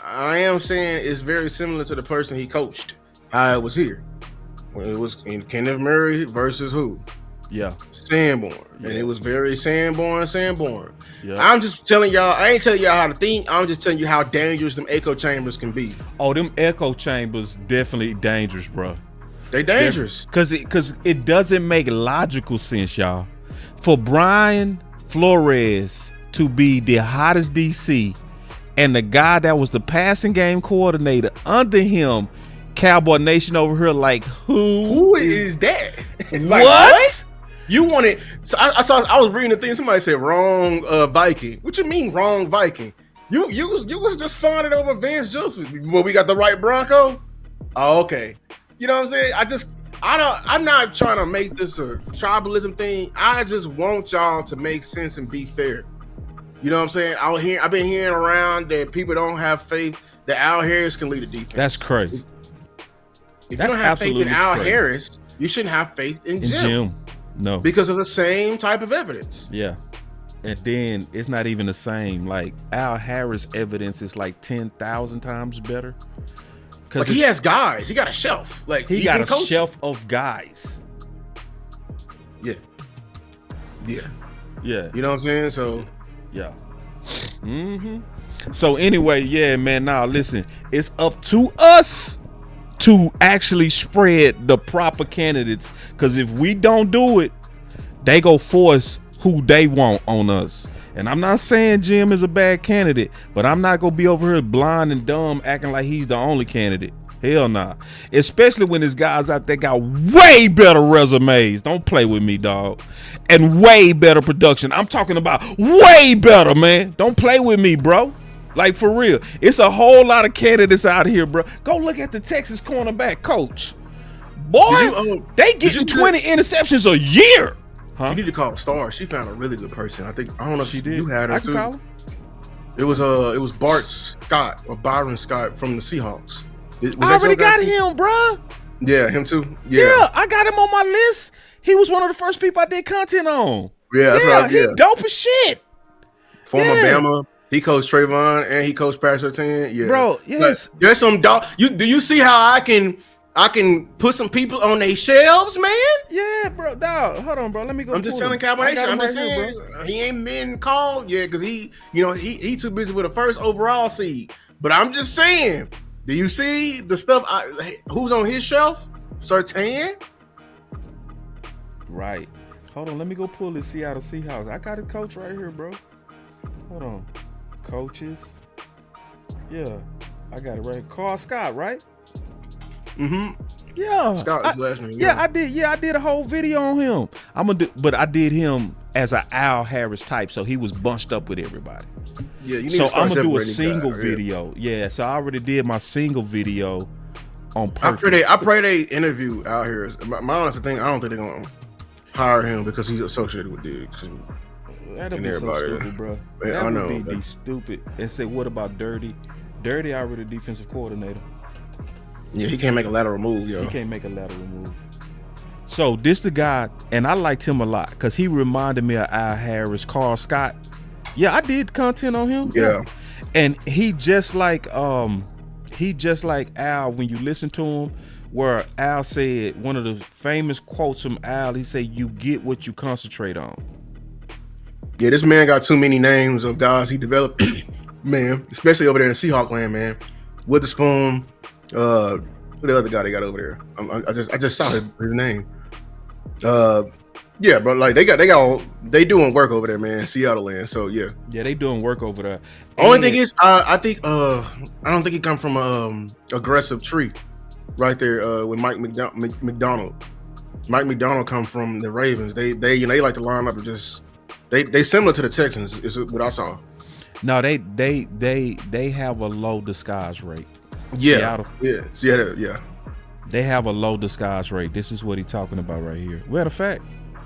I am saying it's very similar to the person he coached. How it was here when it was in Kenneth Murray versus who? Yeah, Sanborn, and it was very Sanborn. Yeah. I'm just telling y'all. I ain't telling y'all how to think. I'm just telling you how dangerous them echo chambers can be. Oh, them echo chambers definitely dangerous, bro. They dangerous because it doesn't make logical sense, y'all. For Brian Flores to be the hottest DC, and the guy that was the passing game coordinator under him, Cowboy Nation over here, like, who is that? Like, what? You wanted? So I was reading the thing. Somebody said wrong Viking. What you mean wrong Viking? You was just fawning over Vance Joseph. Well, we got the right Bronco. Oh, okay. You know what I'm saying? I'm not trying to make this a tribalism thing. I just want y'all to make sense and be fair. You know what I'm saying? I've been hearing around that people don't have faith that Al Harris can lead a defense. That's crazy. If you don't have faith in Al Harris, you shouldn't have faith in Jim. No. Because of the same type of evidence. Yeah. And then it's not even the same. Like, Al Harris evidence is like 10,000 times better. Because he has guys. He got a shelf. Like, he got a shelf of guys. Yeah. Yeah. You know what I'm saying? So yeah. So anyway, yeah, man. Now listen, it's up to us to actually spread the proper candidates. Because if we don't do it, they go force who they want on us. And I'm not saying Jim is a bad candidate, but I'm not gonna be over here blind and dumb acting like he's the only candidate. Hell nah. Especially when there's guys out there got way better resumes. Don't play with me, dog. And way better production. I'm talking about way better, man. Don't play with me, bro. Like, for real. It's a whole lot of candidates out here, bro. Go look at the Texas cornerback coach. Boy, they getting 20 interceptions a year. Huh? You need to call Star. She found a really good person. I don't know if She did. you had her I can too. call her. It was Bart Scott or Byron Scott from the Seahawks. I already got him, bruh. Yeah, him too. Yeah, I got him on my list. He was one of the first people I did content on. Yeah, that's he dope as shit. Former Bama. He coached Trayvon and he coached Patrick 10. Yeah, bro. Yes, but there's some dog. Do you see how I can put some people on their shelves, man? Yeah, bro. Dog, hold on, bro. Let me go. I'm just telling Cowboy Nation. I'm just saying he ain't been called yet because he too busy with a first overall seed. But I'm just saying, do you see the stuff? Who's on his shelf? Surtain. Right. Hold on. Let me go pull this Seattle Seahawks. I got a coach right here, bro. Hold on. Coaches. Yeah, I got it right here. Carl Scott, right? Mm-hmm. Yeah. Scott is last name. Yeah, I did. Yeah, I did a whole video on him. But I did him as an Al Harris type, so he was bunched up with everybody. Yeah, you need so to start I'm gonna do a separating single guys, video. Yeah, so I already did my single video on purpose. I pray they interview Al Harris. My honest thing, I don't think they're gonna hire him because he's associated with Diggs. That'd be so stupid, bro. Yeah, that I know. would be stupid. And say, what about Dirty? Dirty already defensive coordinator. Yeah, he can't make a lateral move, yo. He can't make a lateral move. So this the guy, and I liked him a lot because he reminded me of Al Harris, Carl Scott. Yeah, I did content on him. Yeah. And he just like Al when you listen to him, where Al said one of the famous quotes from Al, he said, "You get what you concentrate on." Yeah, this man got too many names of guys he developed, man, especially over there in Seahawk land, man. Witherspoon, who the other guy they got over there? I just saw his name. Yeah, bro, like they doing work over there, man, Seattle land. So yeah, they doing work over there. Only thing is, I don't think he come from aggressive tree, right there with Mike McDonald. Mike McDonald come from the Ravens. They like to line up and just. They similar to the Texans is what I saw. No, they have a low disguise rate. Yeah, Seattle. yeah. They have a low disguise rate. This is what he's talking about right here. Well, the fact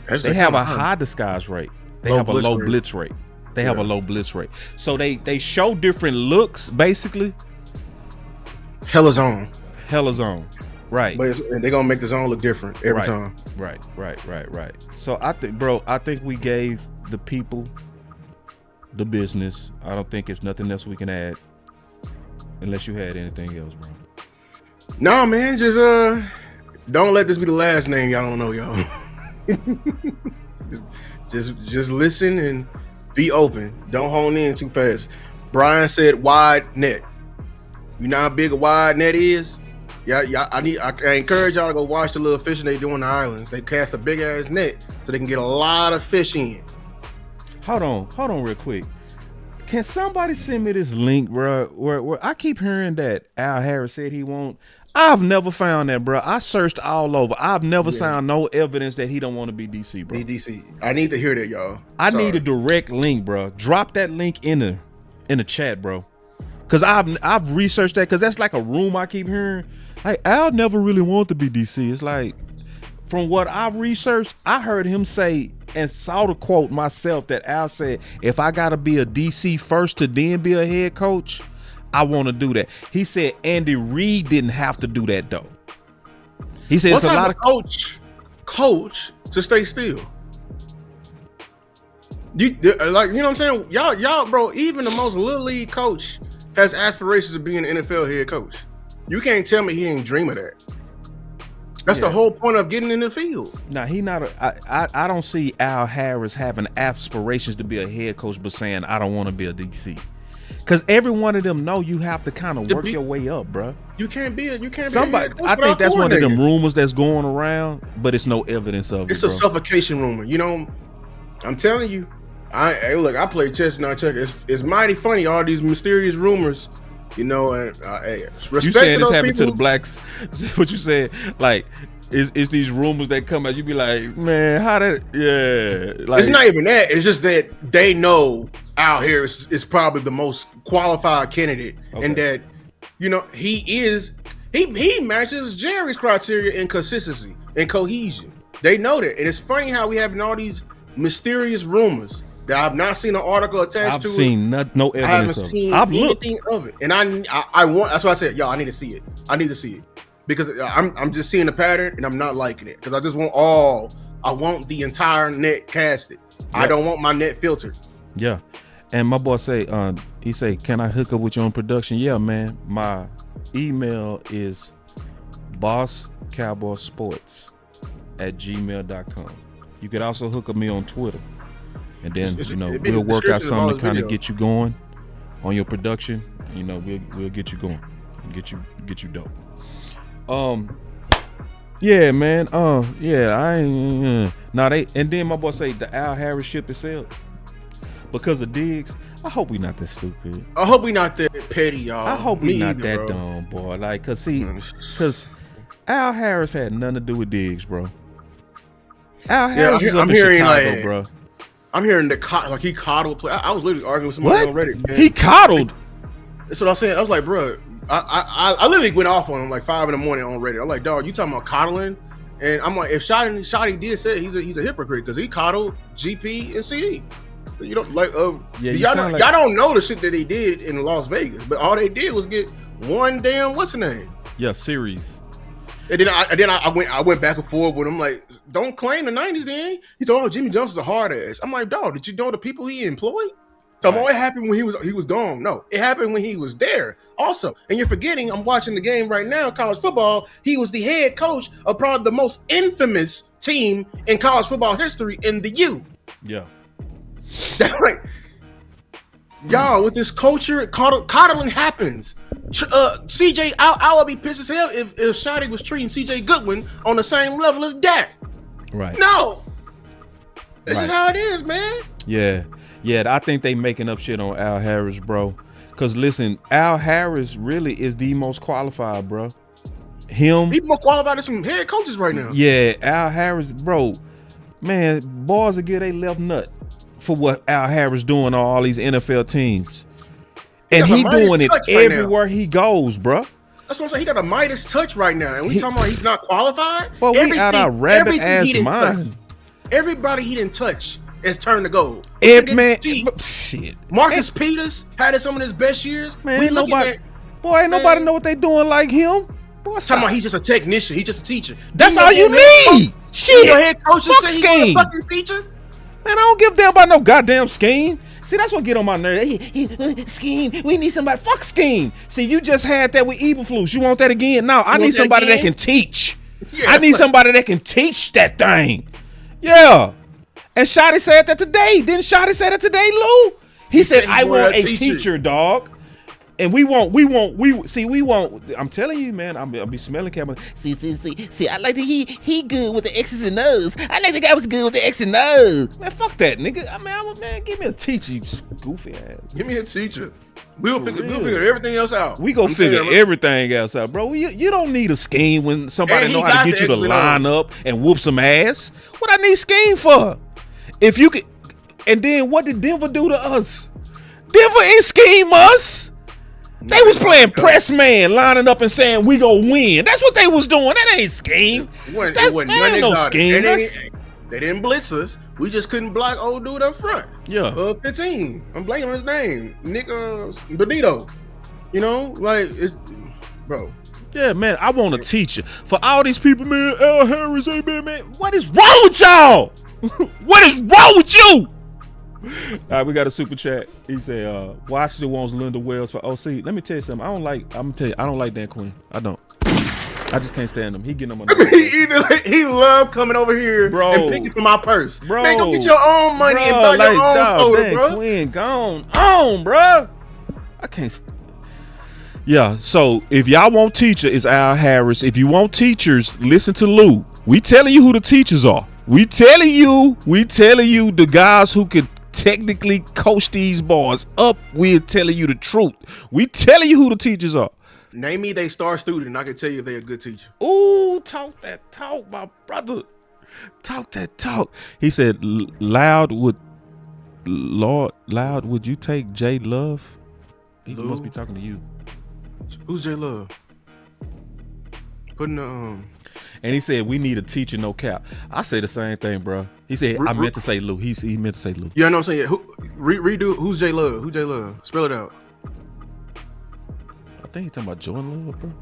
Actually, they have a high disguise rate. They have a low blitz rate. They have a low blitz rate. So they show different looks basically. Hella zone. Right. But they're gonna make the zone look different every time. Right. So I think we gave the people the business. I don't think it's nothing else we can add unless you had anything else, bro. No, man, just don't let this be the last name y'all don't know, y'all. just listen and be open. Don't hone in too fast. Brian said wide net. You know how big a wide net is? Yeah, I encourage y'all to go watch the little fishing they do in the islands. They cast a big ass net so they can get a lot of fish in. Hold on real quick. Can somebody send me this link, bro? Where I keep hearing that Al Harris said he won't. I've never found that, bro. I searched all over. I've never found no evidence that he don't want to be DC, bro. Be DC. I need to hear that, y'all. I need a direct link, bro. Drop that link in the chat, bro. Cause I've researched that, cause that's like a room I keep hearing. Like Al never really wanted to be DC. It's like, from what I've researched, I heard him say and saw the quote myself that Al said, if I gotta be a DC first to then be a head coach, I want to do that. He said Andy Reid didn't have to do that though. He said it's a lot of coach to stay still. You know what I'm saying? Y'all, bro. Even the most little league coach has aspirations of being an NFL head coach. You can't tell me he ain't dream of that. That's the whole point of getting in the field. Now he not. I don't see Al Harris having aspirations to be a head coach, but saying I don't want to be a DC. Because every one of them know you have to kind of work your way up, bro. You can't be. Somebody. I think that's one of them rumors that's going around, but it's no evidence of it. It's a suffocation rumor. You know, I'm telling you. I play chess, not checkers. It's mighty funny, all these mysterious rumors. You know, and respect you saying to this those happened people. to the blacks? What you said? Like, it's these rumors that come out. You be like, man, how that? Yeah, like, it's not even that. It's just that they know Al Harris is probably the most qualified candidate, and that he is. He matches Jerry's criteria in consistency and cohesion. They know that. And it's funny how we have all these mysterious rumors that I've not seen an article attached to. I've seen no evidence I haven't of it. seen I've anything looked. of it. And I want, that's why I said, yo, I need to see it. I need to see it. Because I'm just seeing the pattern and I'm not liking it. Because I just want the entire net casted. Yep. I don't want my net filtered. Yeah. And my boy say, he say, can I hook up with you on production? Yeah, man. My email is bosscowboysports@gmail.com. You could also hook up me on Twitter. And then, we'll work out something to kind of get you going on your production. We'll get you going. Get you dope. Yeah, man. Yeah, I ain't. And then my boy say the Al Harris ship is sailed because of Diggs. I hope we not that stupid. I hope we not that petty, y'all. I hope we not that bro. dumb, boy. Like, cause Al Harris had nothing to do with Diggs, bro. Al Harris is up in Chicago, bro. I'm hearing like he coddled play. I was literally arguing with somebody on Reddit. Man. He coddled. That's what I was saying. I was like, bro, I literally went off on him like 5 a.m. on Reddit. I'm like, dog, you talking about coddling? And I'm like, if Shotty did say it, he's a hypocrite because he coddled GP and CD. You don't like y'all don't know the shit that they did in Las Vegas, but all they did was get one damn what's the name? Yeah, series. And then I went back and forth with him like, don't claim the 90s then. He told me Jimmy Johnson's a hard ass. I'm like, dog, did you know the people he employed? So it happened when he was gone. No, it happened when he was there also. And you're forgetting, I'm watching the game right now, college football. He was the head coach of probably the most infamous team in college football history in the U. Yeah. Like, y'all, with this culture, coddling happens. CJ, I would be pissed as hell if Shotty was treating CJ Goodwin on the same level as Dak. Right. No. That's just how it is, man. Yeah. Yeah, I think they making up shit on Al Harris, bro. Because, listen, Al Harris really is the most qualified, bro. He's more qualified than some head coaches right now. Yeah, Al Harris, bro. Man, boys will get a left nut for what Al Harris doing on all these NFL teams. And he doing it everywhere he goes, bro. That's what I'm saying. He got a Midas touch right now. And we talking about he's not qualified? Well, we out our rabbit-ass mind. Everybody he didn't touch is turned to gold. Shit. Marcus Peters had some of his best years. Man, ain't nobody know what they doing like him. Boy, talking about he's just a technician. He's just a teacher. That's all you need. Shit. Your head coach Fuck say scheme. He's a fucking teacher. Man, I don't give a damn about no goddamn scheme. See, that's what get on my nerves. Scheme. We need somebody. Fuck scheme. See, you just had that with Eberflus. You want that again? No, I need somebody that can teach. Yeah, I need somebody that can teach that thing. Yeah. And Shotty said that today. Didn't Shotty say that today, Lou? He said, I want a teacher, dog. And we won't. I'm telling you, man, I'll be smelling cabinet. See, I like that he good with the X's and O's. I like the guy was good with the X and O's. Man, fuck that, nigga. Man, give me a teacher, you goofy ass. Give me a teacher. We'll figure everything else out. We gonna figure everything else out, bro. You don't need a scheme when somebody know how to get you to line up and whoop some ass. What I need scheme for? If you could, and then what did Denver do to us? Denver ain't scheme us. They was playing press man, lining up and saying we gonna win. That's what they was doing. That ain't scheme. It wasn't no scheme. They didn't blitz us. We just couldn't block old dude up front. Yeah. 15. I'm blanking on his name. Nick Benito. You know, like it's bro. Yeah, man. I want a teacher for all these people, man. Al Harris, hey man. What is wrong with y'all? What is wrong with you? All right, we got a super chat. He said, Washington wants Linda Wells for OC. Let me tell you something. I don't like Dan Quinn. I don't. I just can't stand him. He getting on my nerves. He love coming over here, bro, and picking from my purse. Bro, man, go get your own money and buy your own soda, Dan bro. Quinn gone on, bro. I can't. Yeah, so if y'all want teacher, it's Al Harris. If you want teachers, listen to Lou. We telling you who the teachers are. We telling you the guys who could technically coach these boys up. We're telling you the truth. We telling you who the teachers are. Name me they star student, and I can tell you if they're a good teacher. Ooh, talk that talk, my brother. Talk that talk. He said, Loud, would you take J Love? He must be talking to you. Who's J Love? Putting the And he said we need a teacher, no cap. I say the same thing, bro. He said I meant to say Lou. He meant to say Lou. Yeah, I know what I'm saying. Redo. Who's J Love? Who's J Love? Spell it out. I think he's talking about Jordan Love, bro.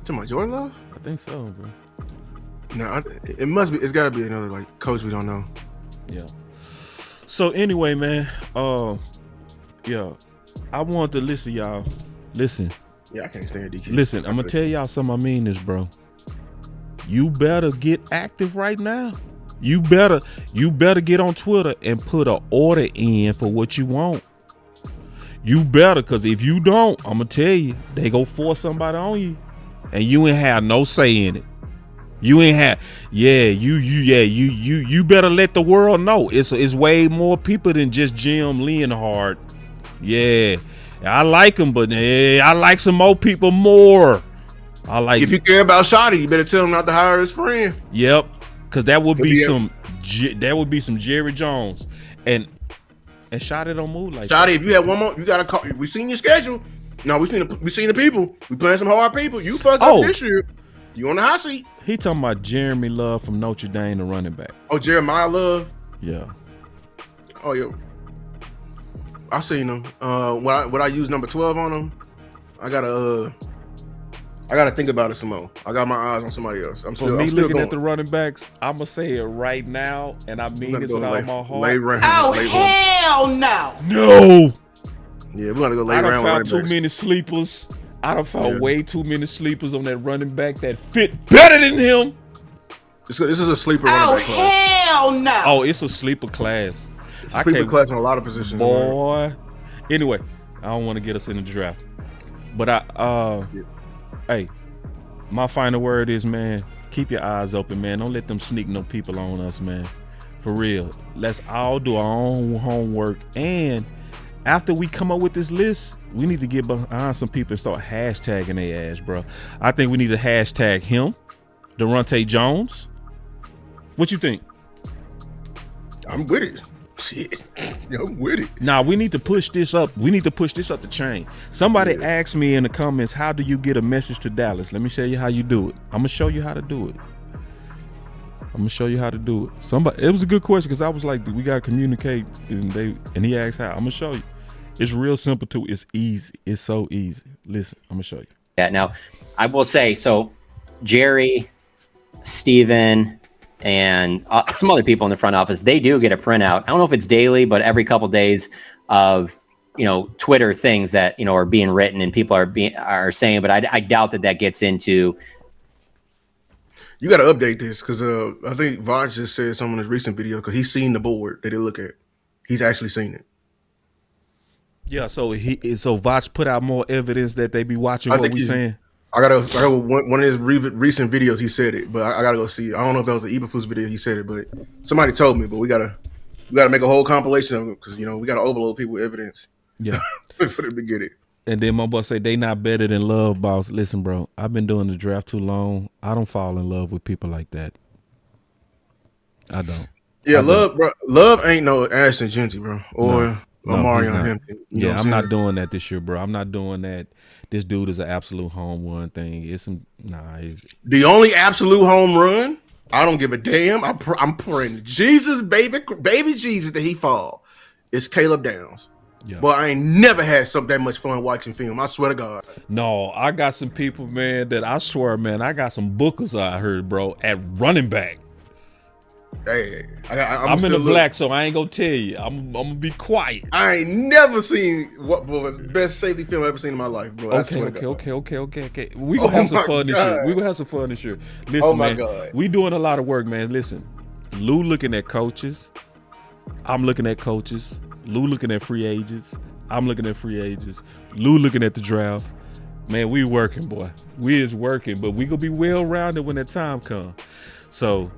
Talking about Jordan Love? I think so, bro. No, it must be. It's got to be another like coach we don't know. Yeah. So anyway, man. Yeah. I want to listen, y'all. Listen. Yeah, I can't stand DK. Listen, I'm gonna tell y'all something. I mean this, bro. You better get active right now. You better get on Twitter and put an order in for what you want. You better, cause if you don't, I'm gonna tell you, they go force somebody on you, and you ain't have no say in it. You ain't have, you better let the world know. It's way more people than just Jim Leonhard. Yeah, I like him, but I like some more people more. I like. If you care about Shotty, you better tell him not to hire his friend. Yep, because that would be some Jerry Jones, and Shotty don't move like Shotty, that. if you have one more, you gotta call. We seen your schedule. No, we seen the people. We playing some hard people. You fucked up this year. You on the hot seat. He talking about Jeremy Love from Notre Dame, the running back. Oh, Jeremiah Love. Yeah. Oh, yeah. I seen him. Would I use number 12 on him? I gotta think about it some more. I got my eyes on somebody else. I'm still looking going. at the running backs, I'm gonna say it right now, and I mean this with all my heart. Hell no! No. Yeah, we're gonna go late I done round. found too many sleepers. I done found way too many sleepers on that running back that fit better than him. This is a sleeper running back class. Hell no! Oh, it's a sleeper class. Sleeper class in a lot of positions. Boy. Right? Anyway, I don't want to get us in the draft. But hey, my final word is, man, keep your eyes open, man. Don't let them sneak no people on us, man. For real. Let's all do our own homework. And after we come up with this list, we need to get behind some people and start hashtagging their ass, bro. I think we need to hashtag him, Daronte Jones. What you think? I'm with it. Shit, I'm with it. Nah, we need to push this up. We need to push this up the chain. Somebody asked me in the comments, how do you get a message to Dallas? Let me show you how you do it. I'm gonna show you how to do it. It was a good question because I was like, we gotta communicate, and he asked how. I'm gonna show you. It's real simple too. It's easy. It's so easy. Listen, I'm gonna show you. Yeah. Now, I will say, so Jerry, Steven, and some other people in the front office, they do get a printout. I don't know if it's daily, but every couple of days of, Twitter things that, are being written and people are saying, but I doubt that gets into. You got to update this because I think Vaj just said some in his recent video because he's seen the board that they look at. He's actually seen it. Yeah, so Vaj put out more evidence that they be watching what we saying. I got one of his recent videos. He said it, but I gotta go see it. I don't know if that was the Eberflus video. He said it, but somebody told me. But we gotta make a whole compilation of it because we gotta overload people with evidence. Yeah, for the beginning. And then my boy say they not better than Love, boss. Listen, bro, I've been doing the draft too long. I don't fall in love with people like that. I don't. Yeah, Love, bro. Love ain't no Ashton Genty, bro, or Mario Hampton. I'm not doing that this year, bro. I'm not doing that. This dude is an absolute home run thing. The only absolute home run, I don't give a damn. I'm praying to Jesus, baby Jesus, that he fall. It's Caleb Downs. Yeah. But I ain't never had that much fun watching film. I swear to God. No, I got some people, man, that I swear, man, I got some bookers I heard, bro, at running back. Hey, I'm in the black, so I ain't gonna tell you. I'm gonna be quiet. I ain't never seen the best safety film I've ever seen in my life, bro. Okay. We gonna have some fun this year. Listen, man, God. We doing a lot of work, man. Listen, Lou looking at coaches. I'm looking at coaches. Lou looking at free agents. I'm looking at free agents. Lou looking at the draft. Man, we working, boy. We is working, but we gonna be well rounded when that time comes. So.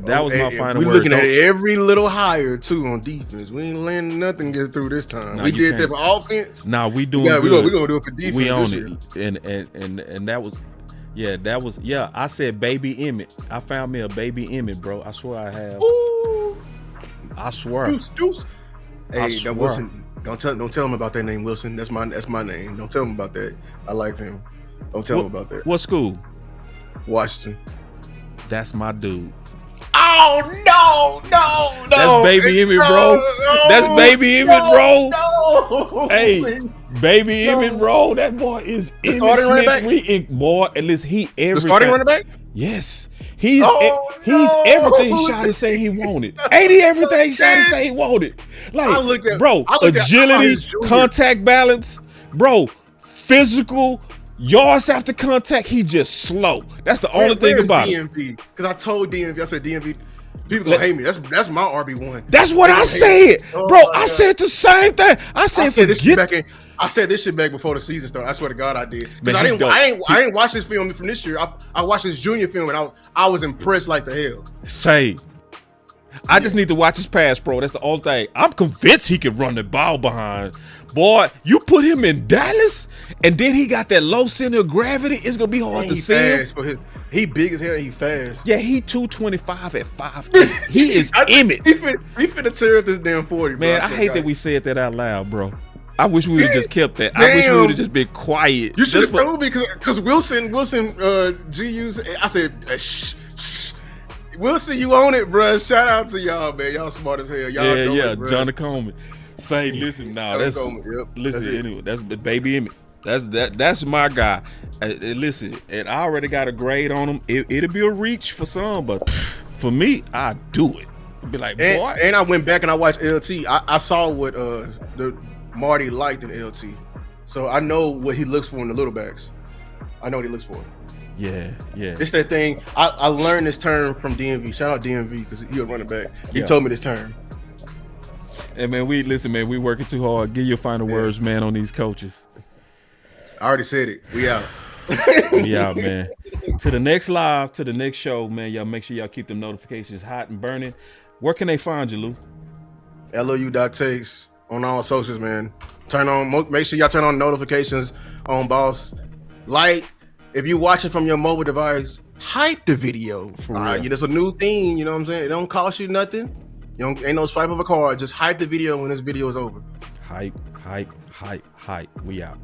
That was my final word. We're looking at every little hire too on defense. We ain't letting nothing get through this time. We did that for offense. Nah, we doing good. We're gonna do it for defense. We own it. And that was I said baby Emmett. I found me a baby Emmett, bro. I swear I have. Ooh. I swear. Deuce. Hey, Wilson. Don't tell him about that name, Wilson. That's my name. Don't tell him about that. I like him. Don't tell him about that. What school? Washington. That's my dude. Oh no! That's baby Emmett, bro. That's baby Emmett, bro. No. Hey, baby Emmett, bro. That boy is The Emmett starting running back? Smith. Boy, and listen, he everything. The starting running back? Yes. He's Oh, he's no. everything Shotty say he wanted. Ain't he everything Shotty say he wanted? Like, bro, agility, contact balance, bro, physical, yards after contact, he just slow. That's the only thing about it. DMV? Because I told DMV, I said DMV, people gonna hate me. That's my RB1. That's what I said. Bro, I said the same thing. I said this shit back before the season started. I swear to God I did. Because I ain't watched this film from this year. I watched this junior film and I was impressed like the hell. I just need to watch his pass, bro. That's the only thing. I'm convinced he can run the ball behind. Boy, you put him in Dallas, and then he got that low center of gravity. It's gonna be hard to see him. He big as hell. He fast. Yeah, he 225 at 5'8". He is Emmett. He finna tear up this damn 40, bro. Man, I hate that we said that out loud, bro. I wish we would have just kept that. I wish we would have just been quiet. You should have told me because Wilson, GU's. I said, shh. Wilson, you own it, bro. Shout out to y'all, man. Y'all smart as hell. Y'all yeah, Johnny Coleman. Say, listen, listen. Anyway, that's baby Emmett. That's my guy. Listen, and I already got a grade on him. It'll be a reach for some, but for me, I do it. Be like, boy. And I went back and I watched LT. I saw what the Marty liked in LT, so I know what he looks for in the little backs. I know what he looks for. Yeah. It's that thing. I learned this term from DMV. Shout out DMV because he a running back. He told me this term. Hey man, we working too hard. Give your final words, man, on these coaches. I already said it. We out. We out, man. To the next live, to the next show, man. Y'all make sure y'all keep them notifications hot and burning. Where can they find you, Lou? LOU.takes on all socials, man. Make sure y'all turn on notifications on Boss. If you watch it from your mobile device, hype the video. It's a new thing, you know what I'm saying? It don't cost you nothing. Ain't no swipe of a card. Just hype the video when this video is over. Hype. We out.